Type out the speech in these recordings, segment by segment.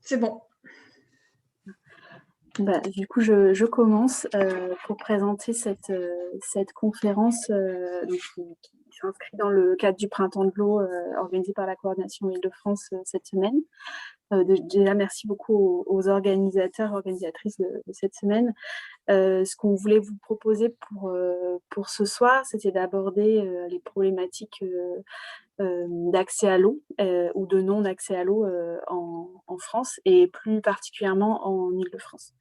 C'est bon. Du coup, je commence pour présenter cette conférence qui s'inscrit dans le cadre du Printemps de l'eau organisé par la Coordination Île-de-France cette semaine. Déjà, merci beaucoup aux organisateurs, organisatrices de cette semaine. Ce qu'on voulait vous proposer pour ce soir, c'était d'aborder les problématiques d'accès à l'eau ou de non-accès à l'eau en France et plus particulièrement en Île-de-France.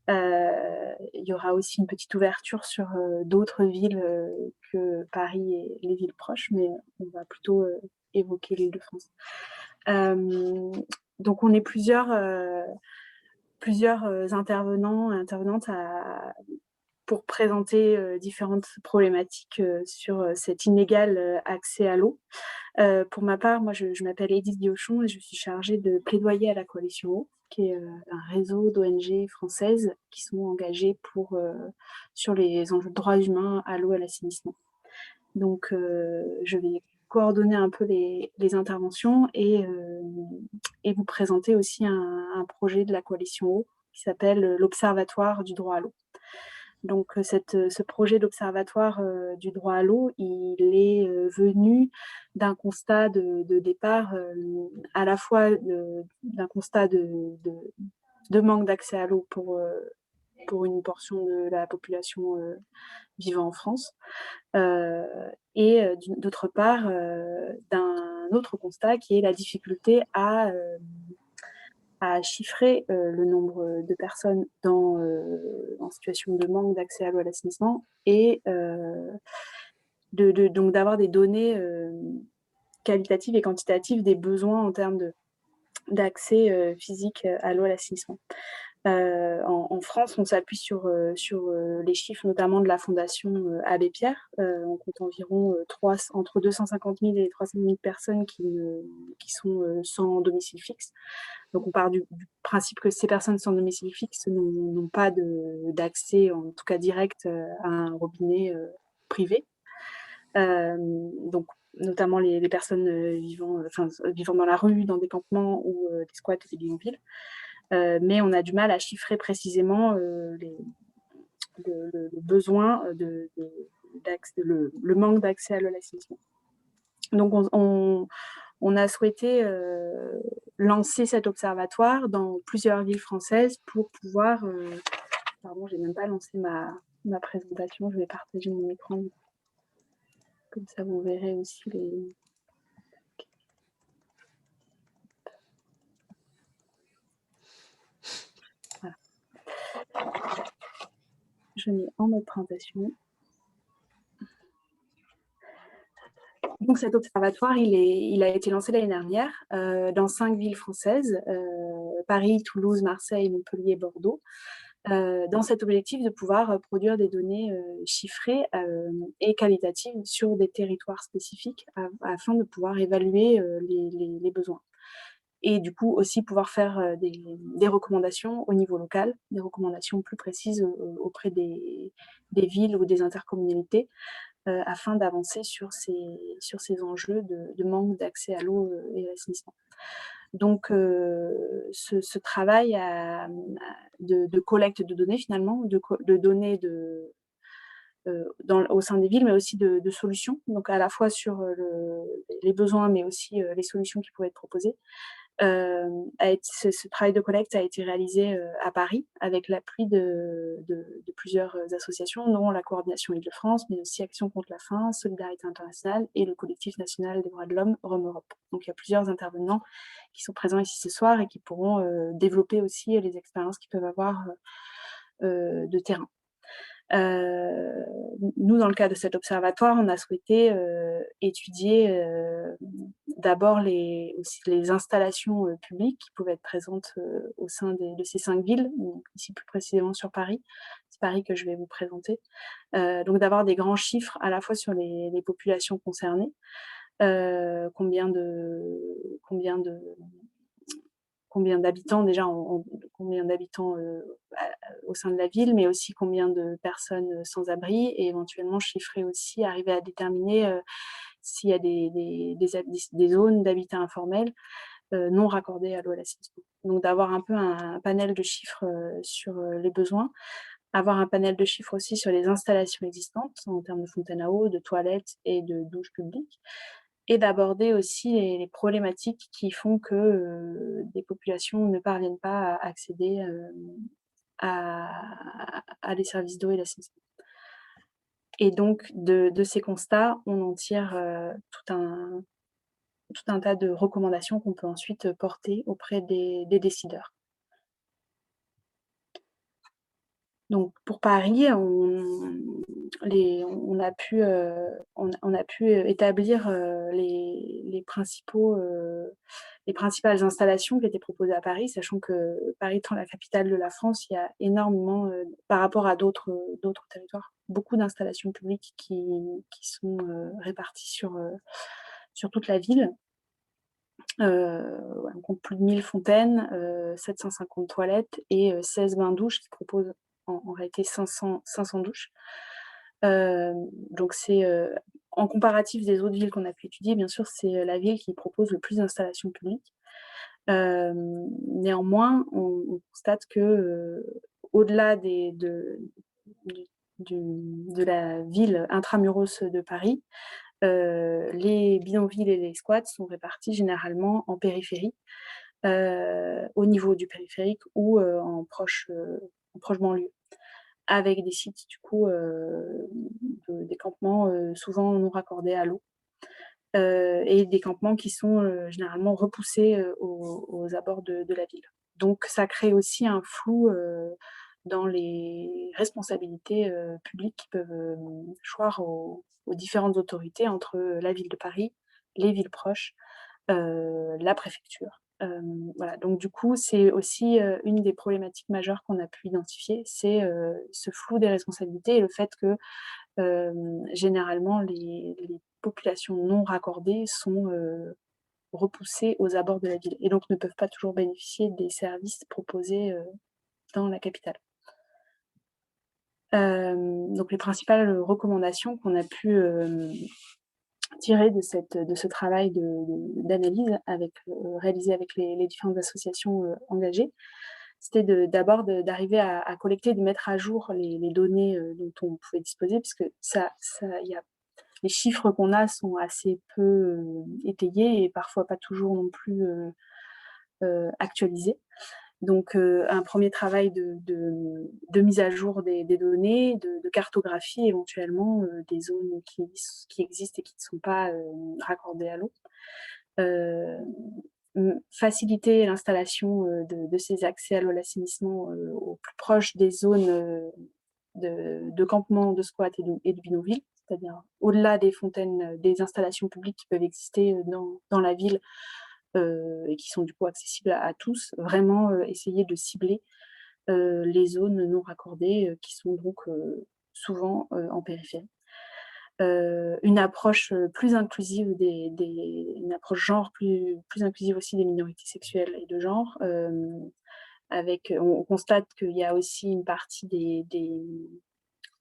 Il y aura aussi une petite ouverture sur d'autres villes que Paris et les villes proches, mais on va plutôt évoquer l'Île-de-France. Donc on est plusieurs intervenants et intervenantes pour présenter différentes problématiques sur cet inégal accès à l'eau. Pour ma part, moi, je m'appelle Edith Diochon et je suis chargée de plaidoyer à la Coalition Eau, qui est un réseau d'ONG françaises qui sont engagées sur les enjeux de droits humains à l'eau et à l'assainissement. Donc, je vais coordonner un peu les interventions et vous présenter aussi un projet de la Coalition Eau qui s'appelle l'Observatoire du droit à l'eau. Donc, ce projet d'observatoire du droit à l'eau, il est venu d'un constat de départ, à la fois d'un constat de manque d'accès à l'eau pour une portion de la population vivant en France, et d'autre part, d'un autre constat qui est la difficulté à chiffrer le nombre de personnes en situation de manque d'accès à l'eau et à l'assainissement et donc d'avoir des données qualitatives et quantitatives des besoins en termes d'accès physique à l'eau et à l'assainissement. En France, on s'appuie sur les chiffres notamment de la Fondation Abbé Pierre. On compte environ entre 250 000 et 300 000 personnes qui sont sans domicile fixe. Donc on part du principe que ces personnes sans domicile fixe n'ont pas d'accès, en tout cas direct, à un robinet privé. Donc notamment les personnes vivant dans la rue, dans des campements ou des squats et des bidonvilles. Mais on a du mal à chiffrer précisément le besoin, le manque d'accès à l'assainissement. Donc on a souhaité lancer cet observatoire dans plusieurs villes françaises pour pouvoir... Pardon, j'ai même pas lancé ma présentation, je vais partager mon écran. Comme ça, vous verrez aussi les... Voilà. Je mets en mode présentation. Donc cet observatoire, il a été lancé l'année dernière dans 5 villes françaises, Paris, Toulouse, Marseille, Montpellier, Bordeaux, dans cet objectif de pouvoir produire des données chiffrées et qualitatives sur des territoires spécifiques afin de pouvoir évaluer les besoins. Et du coup aussi pouvoir faire des recommandations au niveau local, des recommandations plus précises auprès des villes ou des intercommunalités, afin d'avancer sur ces enjeux de manque d'accès à l'eau et à l'assainissement. Donc, ce travail de collecte de données, finalement, de données au sein des villes, mais aussi de solutions, donc à la fois sur les besoins, mais aussi les solutions qui pouvaient être proposées. Ce travail de collecte a été réalisé à Paris avec l'appui de plusieurs associations, dont la Coordination Île-de-France, mais aussi Action contre la faim, Solidarité internationale et le Collectif national des droits de l'homme, Rome Europe. Donc il y a plusieurs intervenants qui sont présents ici ce soir et qui pourront développer aussi les expériences qu'ils peuvent avoir de terrain. Nous, dans le cadre de cet observatoire, on a souhaité étudier d'abord aussi les installations publiques qui pouvaient être présentes au sein de ces 5 villes, donc ici plus précisément sur Paris. C'est Paris que je vais vous présenter. Donc d'avoir des grands chiffres à la fois sur les populations concernées, combien d'habitants déjà, combien d'habitants au sein de la ville, mais aussi combien de personnes sans abri, et éventuellement chiffrer aussi, arriver à déterminer s'il y a des zones d'habitat informel, non raccordées à l'eau et à l'assainissement. Donc d'avoir un peu un panel de chiffres, sur, les besoins, avoir un panel de chiffres aussi sur les installations existantes en termes de fontaines à eau, de toilettes et de douches publiques, et d'aborder aussi les problématiques qui font que, des populations ne parviennent pas à accéder, à des services d'eau et d'assainissement. Et donc de ces constats, on en tire, tout un tas de recommandations qu'on peut ensuite porter auprès des décideurs. Donc pour Paris, on a pu établir, les principales installations qui étaient proposées à Paris, sachant que Paris étant la capitale de la France, il y a énormément, par rapport à d'autres territoires, beaucoup d'installations publiques qui sont, réparties sur toute la ville. Ouais, on compte plus de 1 000 fontaines, 750 toilettes et 16 bains-douches qui proposent en réalité 500 douches. Donc c'est, en comparatif des autres villes qu'on a pu étudier, bien sûr, c'est, la ville qui propose le plus d'installations publiques. Néanmoins, on constate que, au-delà de la ville intra-muros de Paris, les bidonvilles et les squats sont répartis généralement en périphérie, au niveau du périphérique ou en proche banlieue, avec des sites du coup, des campements, souvent non raccordés à l'eau, et des campements qui sont, généralement repoussés, aux abords de la ville. Donc ça crée aussi un flou, dans les responsabilités, publiques qui peuvent, choir aux différentes autorités entre, la ville de Paris, les villes proches, la préfecture. Voilà, donc du coup, c'est aussi, une des problématiques majeures qu'on a pu identifier, c'est, ce flou des responsabilités et le fait que, généralement les populations non raccordées sont, repoussées aux abords de la ville et donc ne peuvent pas toujours bénéficier des services proposés, dans la capitale. Donc les principales recommandations qu'on a pu, tirer de ce travail d'analyse réalisé avec les différentes associations, engagées, c'était d'arriver à collecter, de mettre à jour les données, dont on pouvait disposer puisque ça il y a les chiffres qu'on a sont assez peu, étayés et parfois pas toujours non plus, actualisés. Donc, un premier travail de mise à jour des données, de cartographie éventuellement, des zones qui existent et qui ne sont pas, raccordées à l'eau. Heu, Faciliter l'installation, de ces accès à l'eau, à l'assainissement, au plus proche des zones, de campement, de squat et de bidonville, c'est-à-dire au-delà des fontaines, des installations publiques qui peuvent exister, dans la ville, et qui sont du coup accessibles à tous. Vraiment, essayer de cibler, les zones non raccordées, qui sont donc, souvent, en périphérie. Une approche, plus inclusive une approche genre plus inclusive aussi des minorités sexuelles et de genre, avec on constate qu'il y a aussi une partie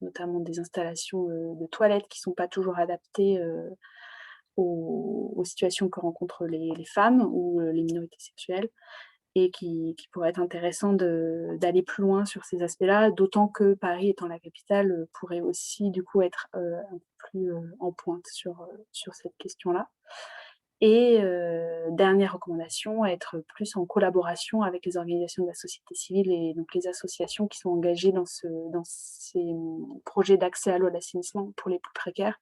notamment des installations, de toilettes qui sont pas toujours adaptées, aux situations que rencontrent les femmes ou, les minorités sexuelles et qui pourrait être intéressant d'aller plus loin sur ces aspects-là, d'autant que Paris étant la capitale, pourrait aussi du coup être, un peu plus, en pointe sur cette question-là. Et dernière recommandation, être plus en collaboration avec les organisations de la société civile et donc les associations qui sont engagées dans ces, projets d'accès à l'eau, à l'assainissement pour les plus précaires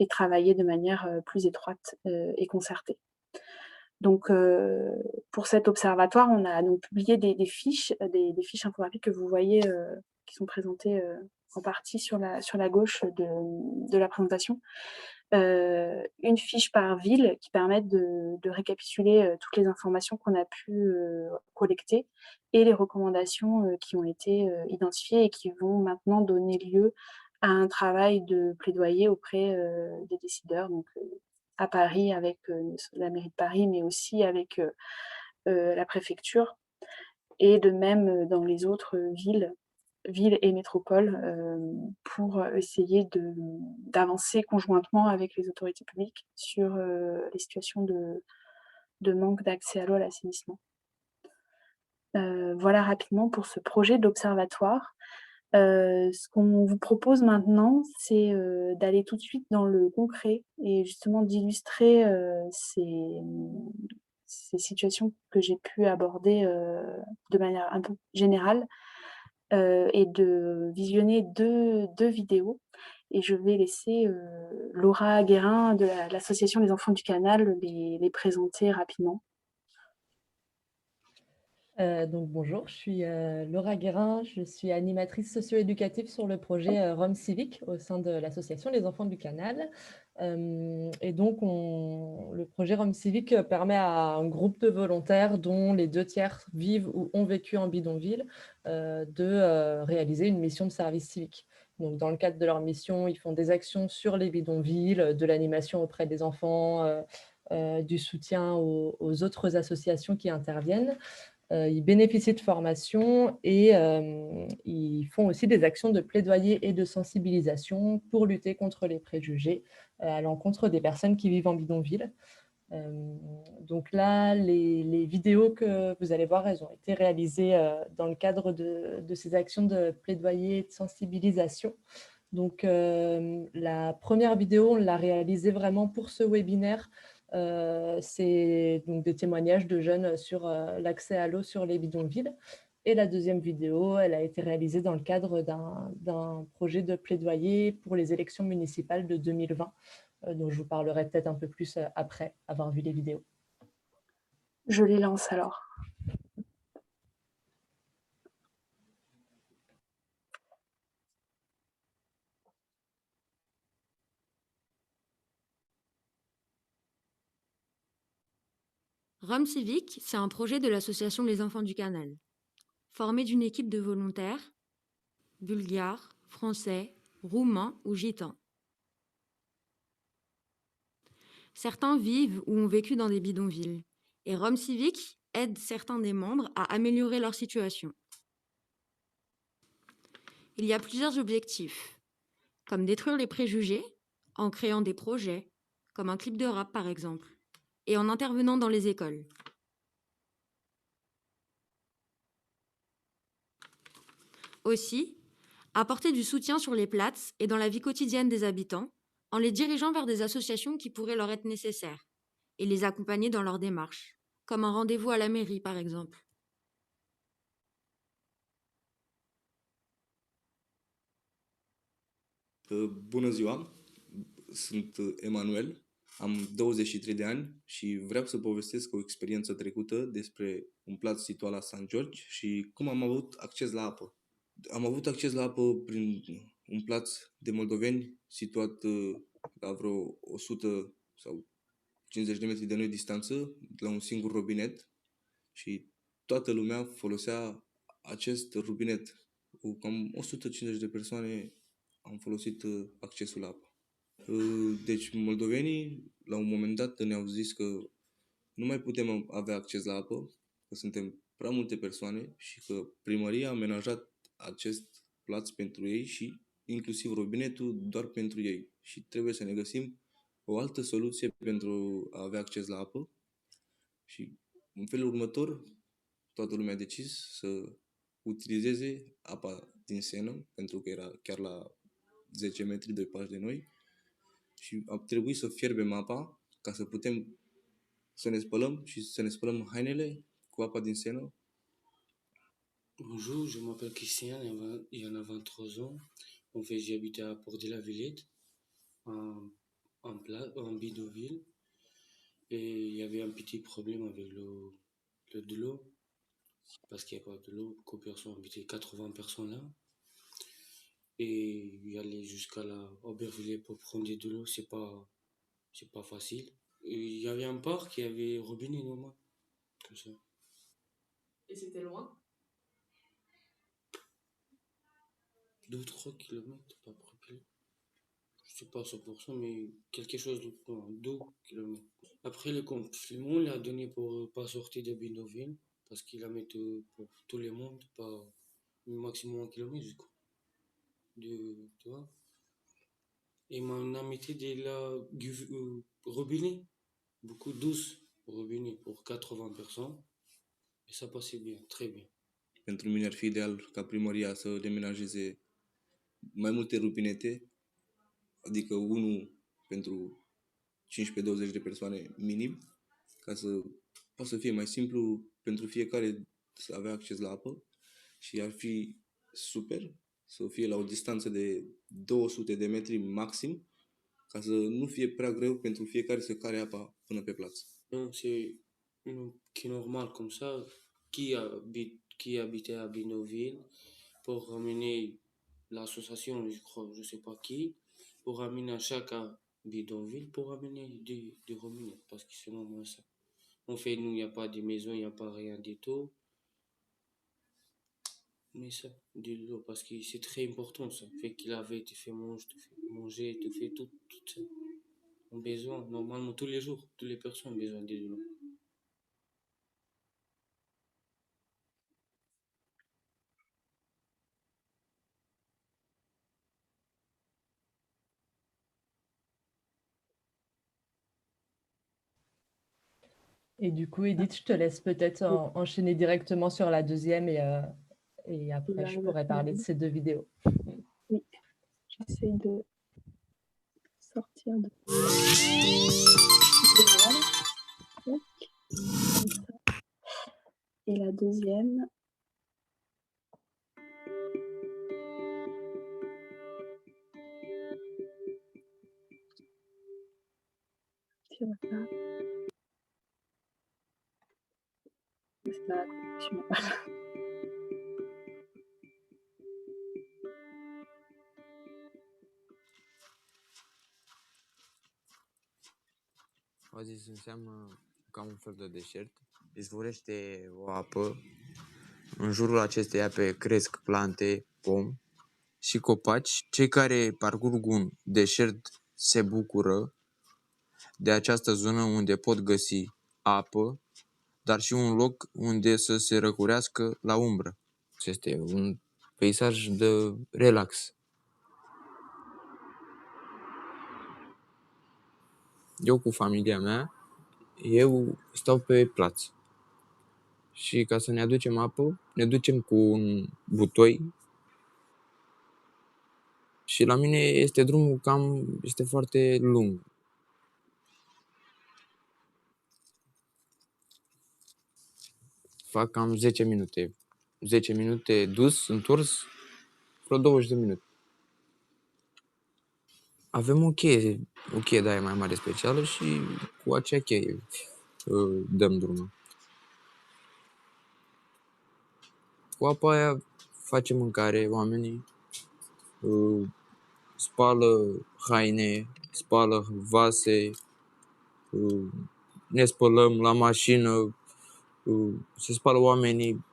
et travailler de manière, plus étroite, et concertée. Donc, pour cet observatoire, on a donc publié des fiches, des fiches infographiques que vous voyez, qui sont présentées, en partie sur la gauche de la présentation. Une fiche par ville qui permettent de récapituler, toutes les informations qu'on a pu, collecter et les recommandations, qui ont été, identifiées et qui vont maintenant donner lieu à un travail de plaidoyer auprès, des décideurs, donc à Paris avec, la mairie de Paris, mais aussi avec, la préfecture et de même, dans les autres, villes et métropoles, pour, essayer d'avancer conjointement avec les autorités publiques sur, les situations de manque d'accès à l'eau, à l'assainissement. Voilà rapidement pour ce projet d'observatoire. Ce qu'on vous propose maintenant, c'est, d'aller tout de suite dans le concret et justement d'illustrer, ces situations que j'ai pu aborder, de manière un peu générale, et de visionner deux vidéos et je vais laisser, Laura Guérin de l'association Les Enfants du Canal les présenter rapidement. Donc bonjour, je suis Laura Guérin, je suis animatrice socio-éducative sur le projet Rome Civique au sein de l'association Les Enfants du Canal. Et donc le projet Rome Civique permet à un groupe de volontaires dont les 2/3 vivent ou ont vécu en bidonville de réaliser une mission de service civique. Donc dans le cadre de leur mission, ils font des actions sur les bidonvilles, de l'animation auprès des enfants, du soutien aux autres associations qui interviennent. Ils bénéficient de formations et ils font aussi des actions de plaidoyer et de sensibilisation pour lutter contre les préjugés à l'encontre des personnes qui vivent en bidonville. Donc là, les vidéos que vous allez voir, elles ont été réalisées dans le cadre de ces actions de plaidoyer et de sensibilisation. Donc la première vidéo, on l'a réalisée vraiment pour ce webinaire. C'est donc des témoignages de jeunes sur l'accès à l'eau sur les bidonvilles. Et la deuxième vidéo, elle a été réalisée dans le cadre d'un projet de plaidoyer pour les élections municipales de 2020, dont je vous parlerai peut-être un peu plus après avoir vu les vidéos. Je les lance alors. Rome Civique, c'est un projet de l'association Les Enfants du Canal, formé d'une équipe de volontaires, bulgares, français, roumains ou gitans. Certains vivent ou ont vécu dans des bidonvilles, et Rome Civique aide certains des membres à améliorer leur situation. Il y a plusieurs objectifs, comme détruire les préjugés, en créant des projets, comme un clip de rap par exemple, et en intervenant dans les écoles. Aussi, apporter du soutien sur les places et dans la vie quotidienne des habitants, en les dirigeant vers des associations qui pourraient leur être nécessaires, et les accompagner dans leur démarche, comme un rendez-vous à la mairie par exemple. Bună ziua, sunt Emanuel, am 23 de ani și vreau să povestesc o experiență trecută despre un plac situat la San George și cum am avut acces la apă. Am avut acces la apă prin un plac de moldoveni situat la vreo 100 sau 50 de metri de noi distanță, la un singur robinet și toată lumea folosea acest robinet. Cu cam 150 de persoane am folosit accesul la apă. Deci moldovenii la un moment dat ne-au zis că nu mai putem avea acces la apă, că suntem prea multe persoane și că primăria a amenajat acest plac pentru ei și inclusiv robinetul doar pentru ei și trebuie să ne găsim o altă soluție pentru a avea acces la apă și în felul următor toată lumea a decis să utilizeze apa din Senă, pentru că era chiar la 10 metri de pași de noi și a trebuit să fierbem apa ca să putem să ne spălăm și să ne spălăm hainele cu apa din Senă. Bonjour, je m'appelle Christian, il y en a 23 ans. En fait, j'ai habité à Port-de-la-Villette, en bidonville. Et il y avait un petit problème avec de l'eau, parce qu'il n'y a pas de l'eau. Beaucoup de personnes habitaient, 80 personnes là. Et y aller jusqu'à la Aubervilliers pour prendre de l'eau, c'est pas facile. Et il y avait un parc qui avait robinet normal, comme ça. Et c'était loin? 2-3 kilomètres, pas près. Je sais pas 100%, mais quelque chose de 2 kilomètres. Après le confinement, il a donné pour pas sortir de Bindoville, parce qu'il a mis pour tout le monde, pas maximum 1 kilomètre, je crois. Tu vois? Et mon amitié de la robinet, beaucoup douce, robinet pour 80 personnes et ça passait bien, très bien. Pentru mine ar fi ideal ca primăria să demenajeze mai multe rubinete, adică unul pentru 15-20 de persoane minim, ca să poată să fie mai simplu pentru fiecare să avea acces la apă și ar fi super să fie la o distanță de 200 de metri maxim, ca să nu fie prea greu pentru fiecare să care apa până pe plață. Donc qui est normal comme ça, qui habitait à Binoville pour ramener l'association, je crois, je sais pas qui, pour ramener à chaque bidonville pour ramener des robinets, parce que c'est normal ça. On fait, nous, il n'y a pas de maison, il n'y a pas rien du tout. Mais ça, de l'eau, parce que c'est très important ça. Fait qu'il avait, te fait manger, te fait tout ça. On a besoin, normalement, tous les jours, toutes les personnes ont besoin de l'eau. Et du coup, Edith, je te laisse peut-être enchaîner directement sur la deuxième et après, je pourrais parler de ces deux vidéos. Oui, j'essaye de sortir de... Et la deuxième... C'est la connexion. Oasis înseamnă ca un fel de deșert. Izvorește o apă. În jurul acestei ape cresc plante, pom și copaci. Cei care parcurg un deșert se bucură de această zonă unde pot găsi apă, dar și un loc unde să se răcurească la umbră. Este un peisaj de relax. Eu cu familia mea, eu stau pe plaț. Și ca să ne aducem apă, ne ducem cu un butoi. Și la mine este drumul este foarte lung. Fac cam 10 minute. 10 minute dus, întors, vreo 20 de minute. Avem o cheie de aia mai mare specială și cu acea cheie dăm drumul. Cu apa aia facem mâncare, oamenii spală haine, spală vase, ne spălăm la mașină, se spală oamenii.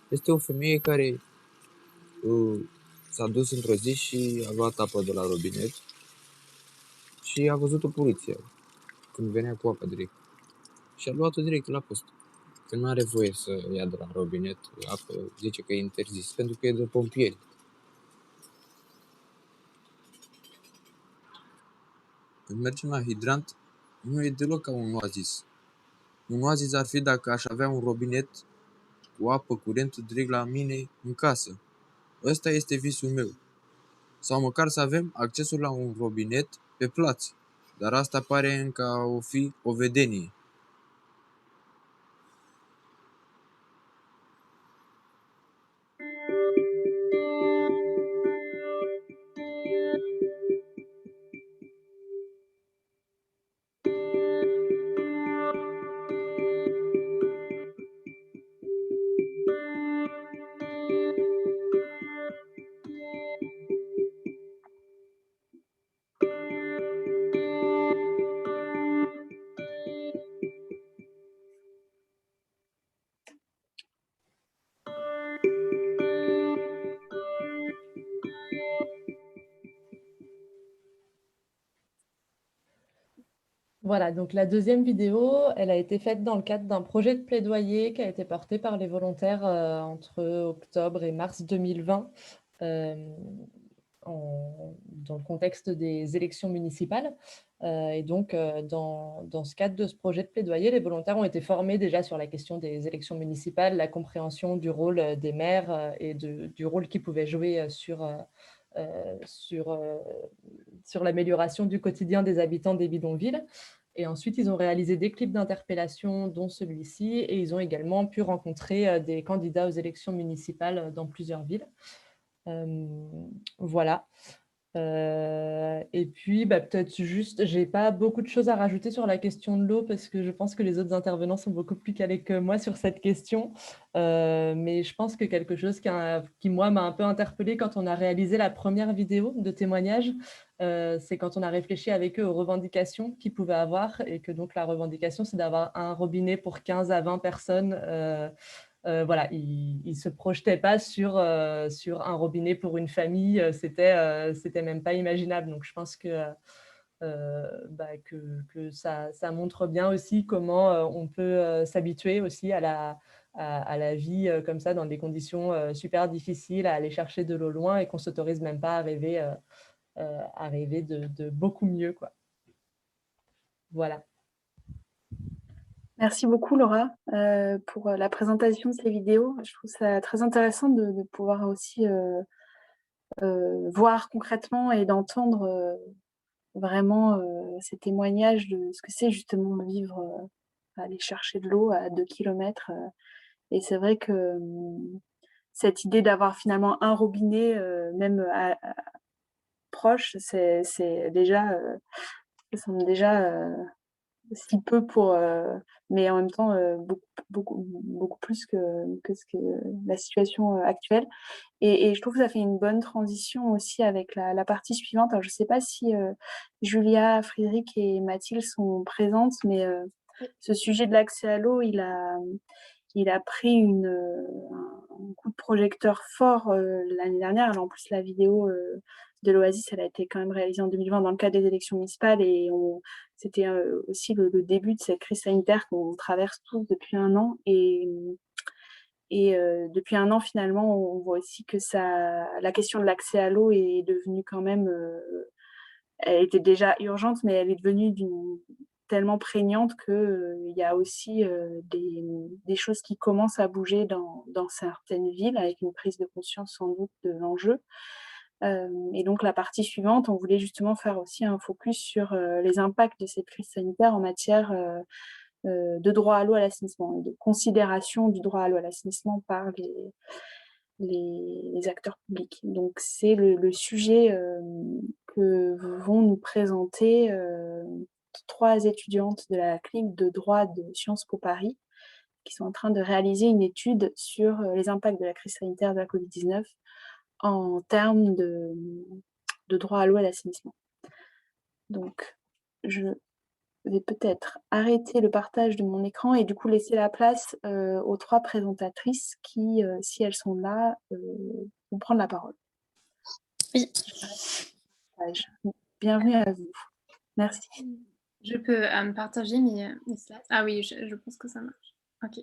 Este o femeie care s-a dus într-o zi și a luat apă de la robinet și a văzut-o poliția când venea cu apa direct. Și a luat-o direct la post. Că nu are voie să ia de la robinet apă, zice că e interzis, pentru că e de pompieri. Când mergem la hidrant, nu e deloc ca un oazis. Un oazis ar fi dacă aș avea un robinet cu apă curentă direct la mine în casă. Ăsta este visul meu. Sau măcar să avem accesul la un robinet pe plaț. Dar asta pare încă a fi o vedenie. Voilà, donc la deuxième vidéo, elle a été faite dans le cadre d'un projet de plaidoyer qui a été porté par les volontaires entre octobre et mars 2020 dans le contexte des élections municipales. Et donc, dans ce cadre de ce projet de plaidoyer, les volontaires ont été formés déjà sur la question des élections municipales, la compréhension du rôle des maires et du rôle qu'ils pouvaient jouer sur l'amélioration du quotidien des habitants des bidonvilles. Et ensuite, ils ont réalisé des clips d'interpellation, dont celui-ci, et ils ont également pu rencontrer des candidats aux élections municipales dans plusieurs villes. Voilà. Et puis, peut-être juste, j'ai pas beaucoup de choses à rajouter sur la question de l'eau parce que je pense que les autres intervenants sont beaucoup plus calés que moi sur cette question. Mais je pense que quelque chose qui moi, m'a un peu interpellée quand on a réalisé la première vidéo de témoignage, c'est quand on a réfléchi avec eux aux revendications qu'ils pouvaient avoir et que donc la revendication, c'est d'avoir un robinet pour 15 à 20 personnes. Voilà, ils ne se projetaient pas sur un robinet pour une famille, c'était même pas imaginable. Donc je pense que ça montre bien aussi comment on peut s'habituer aussi à la vie comme ça, dans des conditions super difficiles, à aller chercher de l'eau loin et qu'on ne s'autorise même pas à rêver de beaucoup mieux, quoi. Voilà. Merci beaucoup, Laura, pour la présentation de ces vidéos. Je trouve ça très intéressant de pouvoir aussi voir concrètement et d'entendre vraiment ces témoignages de ce que c'est justement de vivre, aller chercher de l'eau à 2 kilomètres. Et c'est vrai que cette idée d'avoir finalement un robinet, même proche, c'est déjà, ça semble déjà si peu pour, mais en même temps beaucoup plus que la situation actuelle. Et je trouve que ça fait une bonne transition aussi avec la partie suivante. Alors je ne sais pas si Julia, Frédéric et Mathilde sont présentes, mais ce sujet de l'accès à l'eau, il a pris un coup de projecteur fort l'année dernière. Alors en plus, la vidéo de l'Oasis, elle a été quand même réalisée en 2020 dans le cadre des élections municipales et c'était aussi le début de cette crise sanitaire qu'on traverse tous depuis un an. Et depuis un an, finalement, on voit aussi que la question de l'accès à l'eau est devenue quand même, elle était déjà urgente, mais elle est devenue tellement prégnante qu'il y a aussi des choses qui commencent à bouger dans certaines villes, avec une prise de conscience sans doute de l'enjeu. Et donc la partie suivante, on voulait justement faire aussi un focus sur les impacts de cette crise sanitaire en matière de droit à l'eau à l'assainissement, et de considération du droit à l'eau à l'assainissement par les acteurs publics. Donc c'est le sujet que vont nous présenter 3 étudiantes de la clinique de droit de Sciences Po Paris, qui sont en train de réaliser une étude sur les impacts de la crise sanitaire de la Covid-19 en termes de droit à l'eau et à l'assainissement. Donc, je vais peut-être arrêter le partage de mon écran et du coup laisser la place aux 3 présentatrices qui, si elles sont là, vont prendre la parole. Oui. Bienvenue à vous. Merci. Je peux partager mes slides. Ah oui, je pense que ça marche. Ok.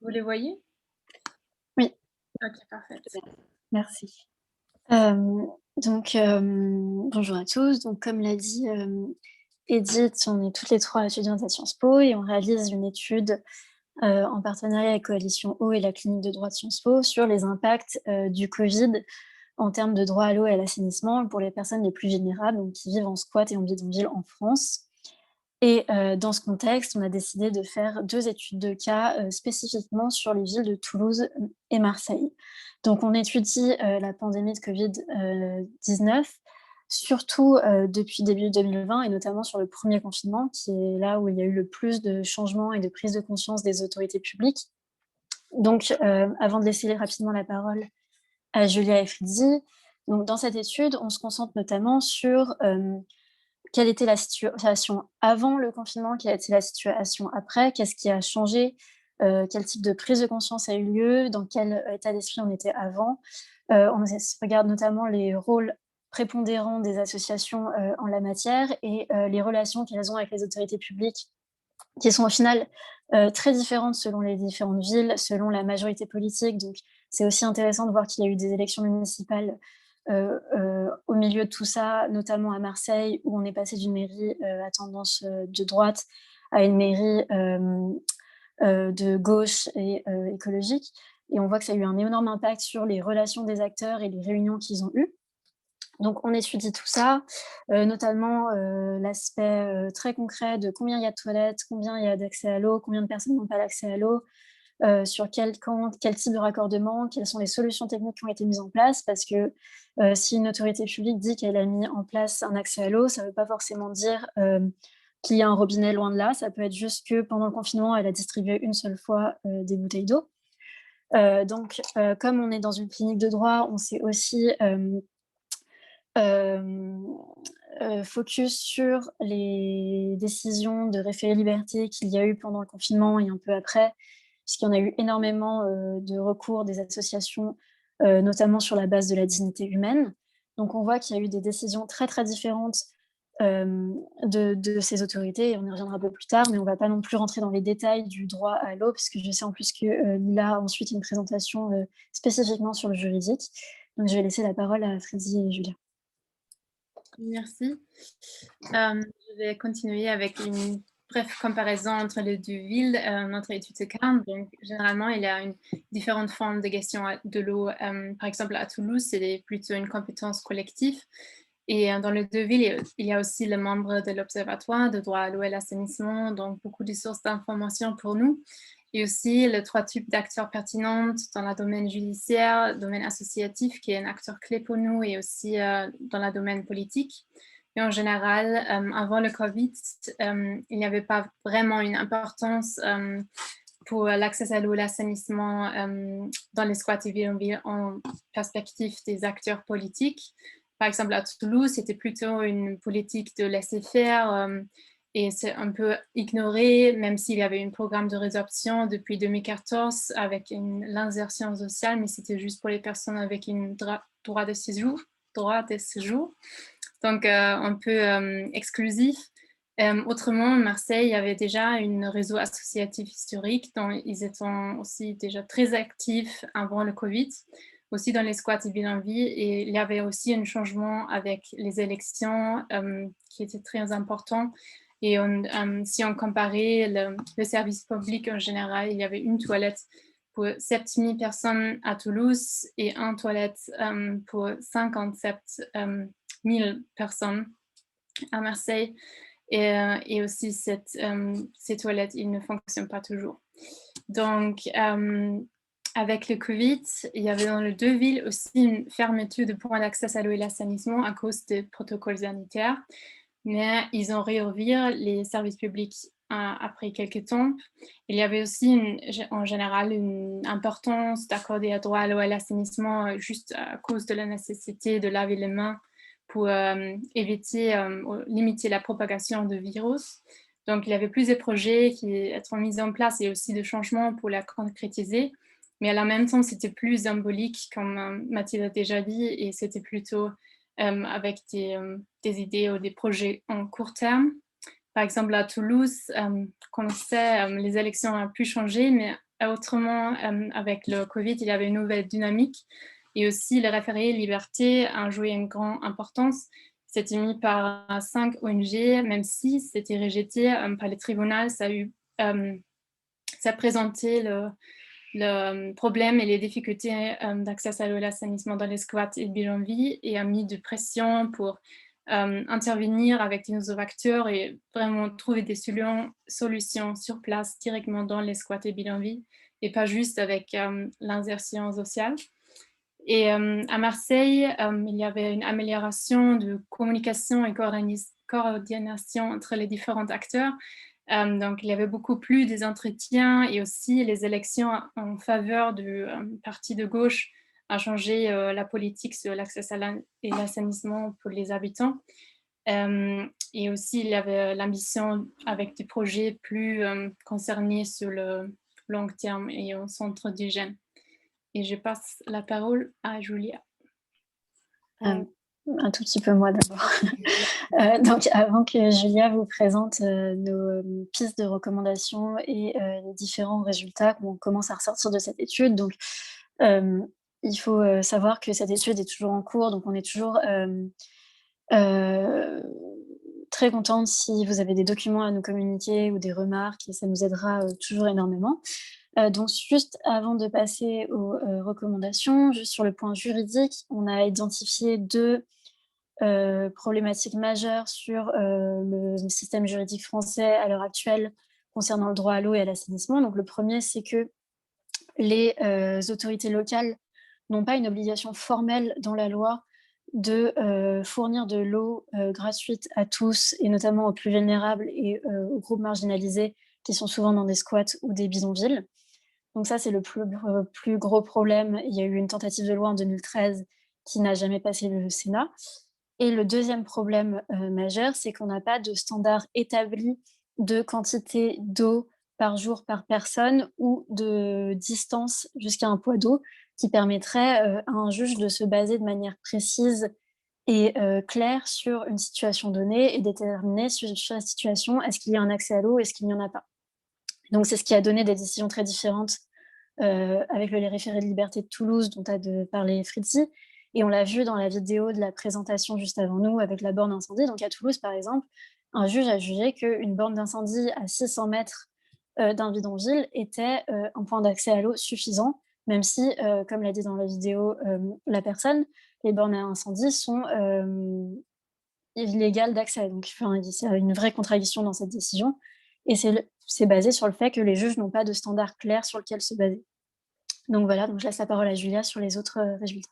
Vous les voyez? Oui. Ok, parfait. Merci. Donc, bonjour à tous. Donc, comme l'a dit Edith, on est toutes les 3 étudiantes à Sciences Po et on réalise une étude en partenariat avec Coalition Eau et la clinique de droit de Sciences Po sur les impacts du Covid en termes de droit à l'eau et à l'assainissement pour les personnes les plus vulnérables, donc qui vivent en squat et en bidonville en France. Et dans ce contexte, on a décidé de faire 2 études de cas spécifiquement sur les villes de Toulouse et Marseille. Donc on étudie la pandémie de Covid-19, surtout depuis début 2020 et notamment sur le premier confinement, qui est là où il y a eu le plus de changements et de prise de conscience des autorités publiques. Donc avant de laisser rapidement la parole à Julia et Freddy, donc dans cette étude, on se concentre notamment sur quelle était la situation avant le confinement, quelle était la situation après, qu'est-ce qui a changé, quel type de prise de conscience a eu lieu, dans quel état d'esprit on était avant. On regarde notamment les rôles prépondérants des associations en la matière et les relations qu'elles ont avec les autorités publiques, qui sont au final très différentes selon les différentes villes, selon la majorité politique. Donc c'est aussi intéressant de voir qu'il y a eu des élections municipales au milieu de tout ça, notamment à Marseille, où on est passé d'une mairie à tendance de droite à une mairie de gauche et écologique. Et on voit que ça a eu un énorme impact sur les relations des acteurs et les réunions qu'ils ont eues. Donc on étudie tout ça, notamment l'aspect très concret de combien il y a de toilettes, combien il y a d'accès à l'eau, combien de personnes n'ont pas d'accès à l'eau, sur quel type de raccordement, quelles sont les solutions techniques qui ont été mises en place, parce que si une autorité publique dit qu'elle a mis en place un accès à l'eau, ça ne veut pas forcément dire qu'il y a un robinet loin de là, ça peut être juste que pendant le confinement, elle a distribué une seule fois des bouteilles d'eau. Donc, comme on est dans une clinique de droit, on s'est aussi focus sur les décisions de référé-liberté qu'il y a eu pendant le confinement et un peu après, puisqu'il y en a eu énormément de recours des associations, notamment sur la base de la dignité humaine. Donc on voit qu'il y a eu des décisions très très différentes de ces autorités, et on y reviendra un peu plus tard, mais on ne va pas non plus rentrer dans les détails du droit à l'eau, puisque je sais en plus que Lila a ensuite une présentation spécifiquement sur le juridique. Donc je vais laisser la parole à Freddy et Julia. Merci. Je vais continuer avec une brève comparaison entre les deux villes. Notre étude se calme, donc généralement il y a différentes formes de gestion de l'eau. Par exemple à Toulouse, c'est plutôt une compétence collective. Et dans les deux villes, il y a aussi les membres de l'Observatoire de droit à l'eau et l'assainissement, donc beaucoup de sources d'informations pour nous. Et aussi les 3 types d'acteurs pertinents dans le domaine judiciaire, domaine associatif, qui est un acteur clé pour nous, et aussi dans le domaine politique. Et en général, avant le Covid, il n'y avait pas vraiment une importance pour l'accès à l'eau et l'assainissement dans les squats et bidonvilles en perspective des acteurs politiques. Par exemple, à Toulouse, c'était plutôt une politique de laisser faire et c'est un peu ignoré, même s'il y avait un programme de résorption depuis 2014 avec l'insertion sociale, mais c'était juste pour les personnes avec un droit de séjour. Donc, un peu exclusif. Autrement, à Marseille, il y avait déjà un réseau associatif historique dont ils étaient aussi déjà très actifs avant le Covid, aussi dans les squats et bidonvilles. Et il y avait aussi un changement avec les élections qui était très important. Et si on comparait le service public en général, il y avait une toilette pour 7000 personnes à Toulouse et une toilette pour 57 000 personnes à Marseille. Et aussi, ces toilettes, ils ne fonctionnent pas toujours. Donc, avec le Covid, il y avait dans les deux villes aussi une fermeture de points d'accès à l'eau et l'assainissement à cause des protocoles sanitaires. Mais ils ont réouvert les services publics après quelques temps. Il y avait aussi en général une importance d'accorder un droit à l'eau et à l'assainissement juste à cause de la nécessité de laver les mains pour éviter, limiter la propagation de virus. Donc, il y avait plusieurs projets qui étaient mis en place et aussi des changements pour la concrétiser. Mais à la même temps, c'était plus symbolique, comme Mathilde a déjà dit, et c'était plutôt avec des idées ou des projets en court terme. Par exemple, à Toulouse, comme on sait, les élections ont pu changer, mais autrement, avec le Covid, il y avait une nouvelle dynamique. Et aussi, le référé liberté a joué une grande importance. C'était mis par 5 ONG, même si c'était rejeté par les tribunaux. Ça présentait le problème et les difficultés d'accès à l'eau et l'assainissement dans les squats et bidonvilles et a mis de pression pour intervenir avec nos acteurs et vraiment trouver des solutions sur place directement dans les squats et bidonvilles et pas juste avec l'insertion sociale. Et à Marseille, il y avait une amélioration de communication et coordination entre les différents acteurs. Donc, il y avait beaucoup plus des entretiens et aussi les élections en faveur du parti de gauche a changé la politique sur l'accès à l'eau et l'assainissement pour les habitants. Et aussi, il y avait l'ambition avec des projets plus concernés sur le long terme et au centre du gène. Et je passe la parole à Julia. Un tout petit peu moi d'abord. Donc, avant que Julia vous présente nos pistes de recommandation et les différents résultats qu'on commence à ressortir de cette étude. Donc, Euh, il faut savoir que cette étude est toujours en cours, donc on est toujours très contente si vous avez des documents à nous communiquer ou des remarques, et ça nous aidera toujours énormément. Donc juste avant de passer aux recommandations, juste sur le point juridique, on a identifié 2 problématiques majeures sur le système juridique français à l'heure actuelle concernant le droit à l'eau et à l'assainissement. Donc le premier, c'est que les autorités locales n'ont pas une obligation formelle dans la loi de fournir de l'eau gratuite à tous, et notamment aux plus vulnérables et aux groupes marginalisés qui sont souvent dans des squats ou des bidonvilles. Donc ça, c'est le plus gros problème. Il y a eu une tentative de loi en 2013 qui n'a jamais passé le Sénat. Et le deuxième problème majeur, c'est qu'on n'a pas de standard établi de quantité d'eau par jour par personne ou de distance jusqu'à un poids d'eau qui permettrait à un juge de se baser de manière précise et claire sur une situation donnée et déterminer sur la situation, est-ce qu'il y a un accès à l'eau, est-ce qu'il n'y en a pas. Donc c'est ce qui a donné des décisions très différentes avec le référé de liberté de Toulouse dont a parlé Fritzi. Et on l'a vu dans la vidéo de la présentation juste avant nous avec la borne incendie. Donc à Toulouse, par exemple, un juge a jugé qu'une borne d'incendie à 600 mètres d'un bidonville était un point d'accès à l'eau suffisant, même si, comme l'a dit dans la vidéo la personne, les bornes à incendie sont illégales d'accès. Donc il y a une vraie contradiction dans cette décision. Et c'est basé sur le fait que les juges n'ont pas de standard clair sur lequel se baser. Donc voilà, donc je laisse la parole à Julia sur les autres résultats.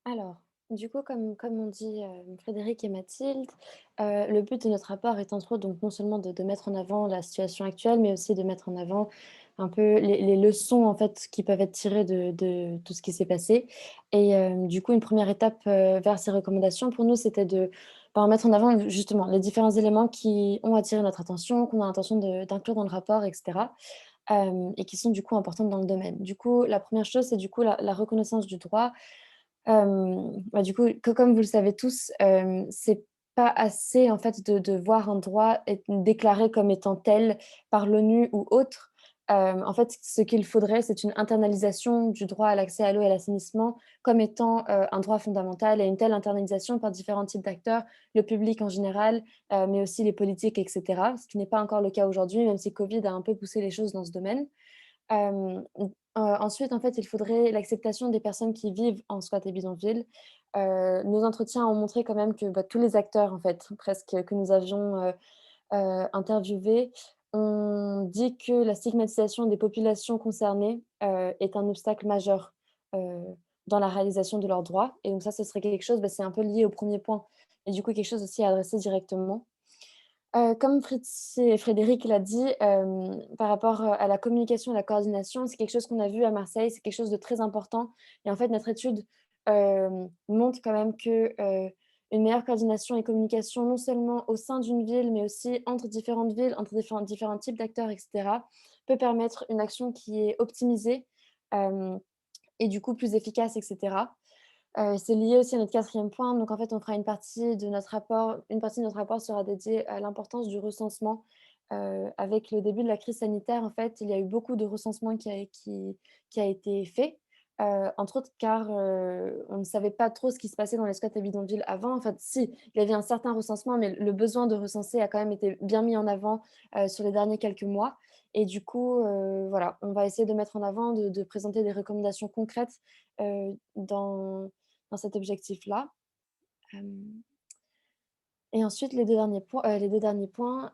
Alors, du coup, comme ont dit Frédéric et Mathilde, le but de notre rapport est entre autres donc non seulement de mettre en avant la situation actuelle, mais aussi de mettre en avant un peu les leçons en fait qui peuvent être tirées de tout ce qui s'est passé. Et du coup, une première étape vers ces recommandations pour nous, c'était de mettre en avant justement les différents éléments qui ont attiré notre attention, qu'on a l'intention d'inclure dans le rapport, etc. Et qui sont du coup importantes dans le domaine. Du coup, la première chose, c'est du coup la reconnaissance du droit. Du coup, comme vous le savez tous, c'est pas assez en fait de voir un droit être déclaré comme étant tel par l'ONU ou autre. En fait, ce qu'il faudrait, c'est une internalisation du droit à l'accès à l'eau et à l'assainissement comme étant, un droit fondamental, et une telle internalisation par différents types d'acteurs, le public en général, mais aussi les politiques et cetera. Ce qui n'est pas encore le cas aujourd'hui, même si Covid a un peu poussé les choses dans ce domaine. Ensuite, en fait, il faudrait l'acceptation des personnes qui vivent en squat et bidonville. Nos entretiens ont montré quand même que, tous les acteurs, en fait, presque, que nous avions, interviewés, ont dit que la stigmatisation des populations concernées, est un obstacle majeur, heu, dans la réalisation de leurs droits, et donc ça, ce serait quelque chose, c'est un peu lié au premier point, et du coup quelque chose aussi à adresser directement. Comme Fritz et Frédéric l'a dit, par rapport, à la communication et la coordination, c'est quelque chose qu'on a vu à Marseille, c'est quelque chose de très important, et en fait, notre étude, montre quand même que, une meilleure coordination et communication, non seulement au sein d'une ville, mais aussi entre différentes villes, entre différents types d'acteurs et cetera, peut permettre une action qui est optimisée, hem et du coup plus efficace et cetera. C'est lié aussi à notre quatrième point. Donc en fait, on fera une partie de notre rapport sera dédiée à l'importance du recensement. Avec le début de la crise sanitaire, en fait, il y a eu beaucoup de recensement qui a été fait, entre autres car, on ne savait pas trop ce qui se passait dans les squats et bidonvilles avant. En fait, si, il y avait un certain recensement, mais le besoin de recenser a quand même été bien mis en avant, sur les derniers quelques mois, et du coup, voilà, on va essayer de mettre en avant, de présenter des recommandations concrètes, dans cet objectif-là. Hem Et ensuite les 2 derniers points,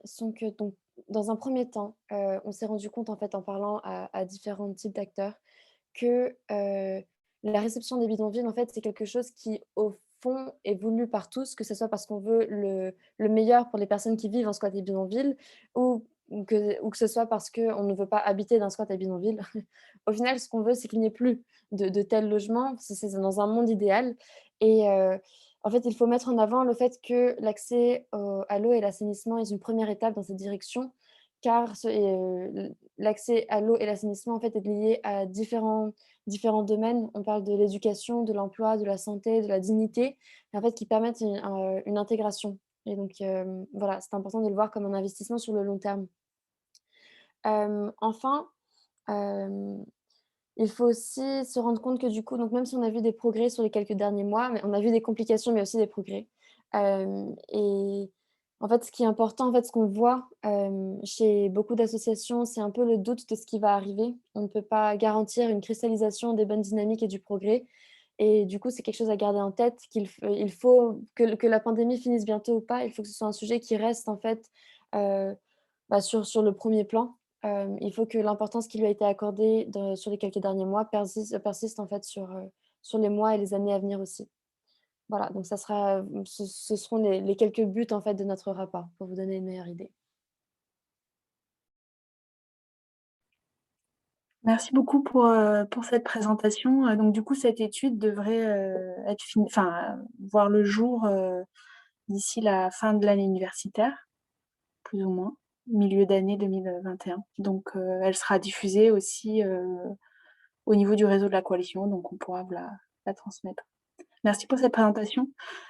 sont que donc dans un premier temps, on s'est rendu compte en fait en parlant à différents types d'acteurs que, la réception des bidonvilles en fait, c'est quelque chose qui au fond est voulu par tous, que ce soit parce qu'on veut le meilleur pour les personnes qui vivent en squat et bidonville, ou que ce soit parce qu'on ne veut pas habiter d'un squat à bidonville. Au final, ce qu'on veut, c'est qu'il n'y ait plus de tels logements, c'est dans un monde idéal, et en fait, il faut mettre en avant le fait que l'accès à l'eau et l'assainissement est une première étape dans cette direction, car l'accès à l'eau et l'assainissement, en fait, est lié à différents domaines. On parle de l'éducation, de l'emploi, de la santé, de la dignité, et en fait, qui permettent une intégration, et donc voilà, c'est important de le voir comme un investissement sur le long terme. Enfin, hem Il faut aussi se rendre compte que du coup, donc même si on a vu des progrès sur les quelques derniers mois, mais on a vu des complications, mais aussi des progrès. Et en fait, ce qui est important, en fait, ce qu'on voit, chez beaucoup d'associations, c'est un peu le doute de ce qui va arriver. On ne peut pas garantir une cristallisation des bonnes dynamiques et du progrès. Et du coup, c'est quelque chose à garder en tête il faut que la pandémie finisse bientôt ou pas, il faut que ce soit un sujet qui reste en fait, heu, sur le premier plan. Il faut que l'importance qui lui a été accordée sur les quelques derniers mois persiste en fait sur les mois et les années à venir aussi. Voilà, donc ça sera, ce seront les quelques buts en fait de notre rapport, pour vous donner une meilleure idée. Merci beaucoup pour cette présentation. Donc du coup, cette étude devrait, être voir le jour, d'ici la fin de l'année universitaire, plus ou moins, milieu d'année 2021. Donc elle sera diffusée aussi, au niveau du réseau de la coalition, donc on pourra vous la transmettre. Merci pour cette présentation.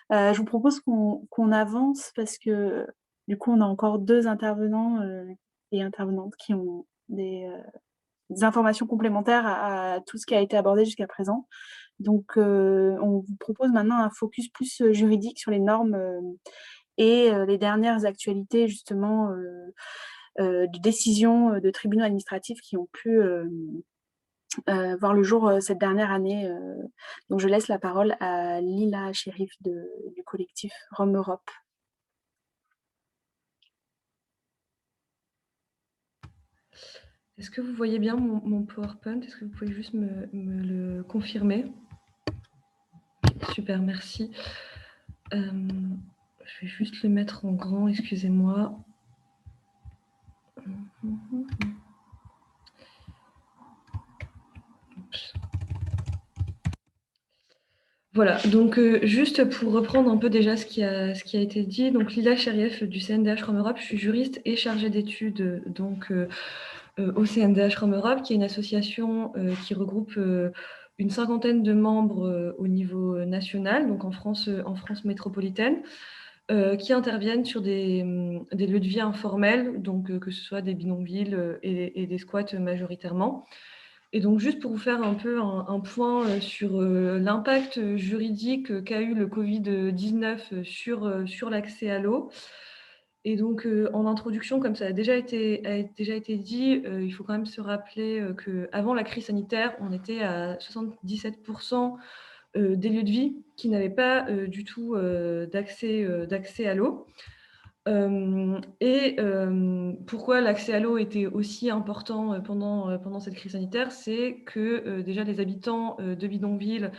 Je vous propose qu'on avance parce que, du coup, on a encore 2 intervenants, et intervenantes qui ont des informations complémentaires à tout ce qui a été abordé jusqu'à présent. Donc, on vous propose maintenant un focus plus, juridique sur les normes, et les dernières actualités justement, de décisions, de tribunaux administratifs qui ont pu, voir le jour, cette dernière année. Donc je laisse la parole à Lila Chérif du collectif Rome Europe. Est-ce que vous voyez bien mon PowerPoint? Est-ce que vous pouvez juste me le confirmer? Super, merci. Je vais juste le mettre en grand, excusez-moi. Voilà, donc juste pour reprendre un peu déjà ce qui a été dit, donc Lila Chérif du CNDH Rome Europe, je suis juriste et chargée d'études au CNDH Rome Europe, qui est une association qui regroupe une cinquantaine de membres au niveau national, donc en France métropolitaine, qui interviennent sur des lieux de vie informels, donc que ce soit des bidonvilles et des squats majoritairement. Et donc, juste pour vous faire un peu un point sur l'impact juridique qu'a eu le Covid-19 sur l'accès à l'eau. Et donc, en introduction, comme ça a déjà été dit, il faut quand même se rappeler qu'avant la crise sanitaire, on était à 77% des lieux de vie qui n'avaient pas du tout d'accès à l'eau. Pourquoi l'accès à l'eau était aussi important pendant cette crise sanitaire, c'est que déjà les habitants de bidonvilles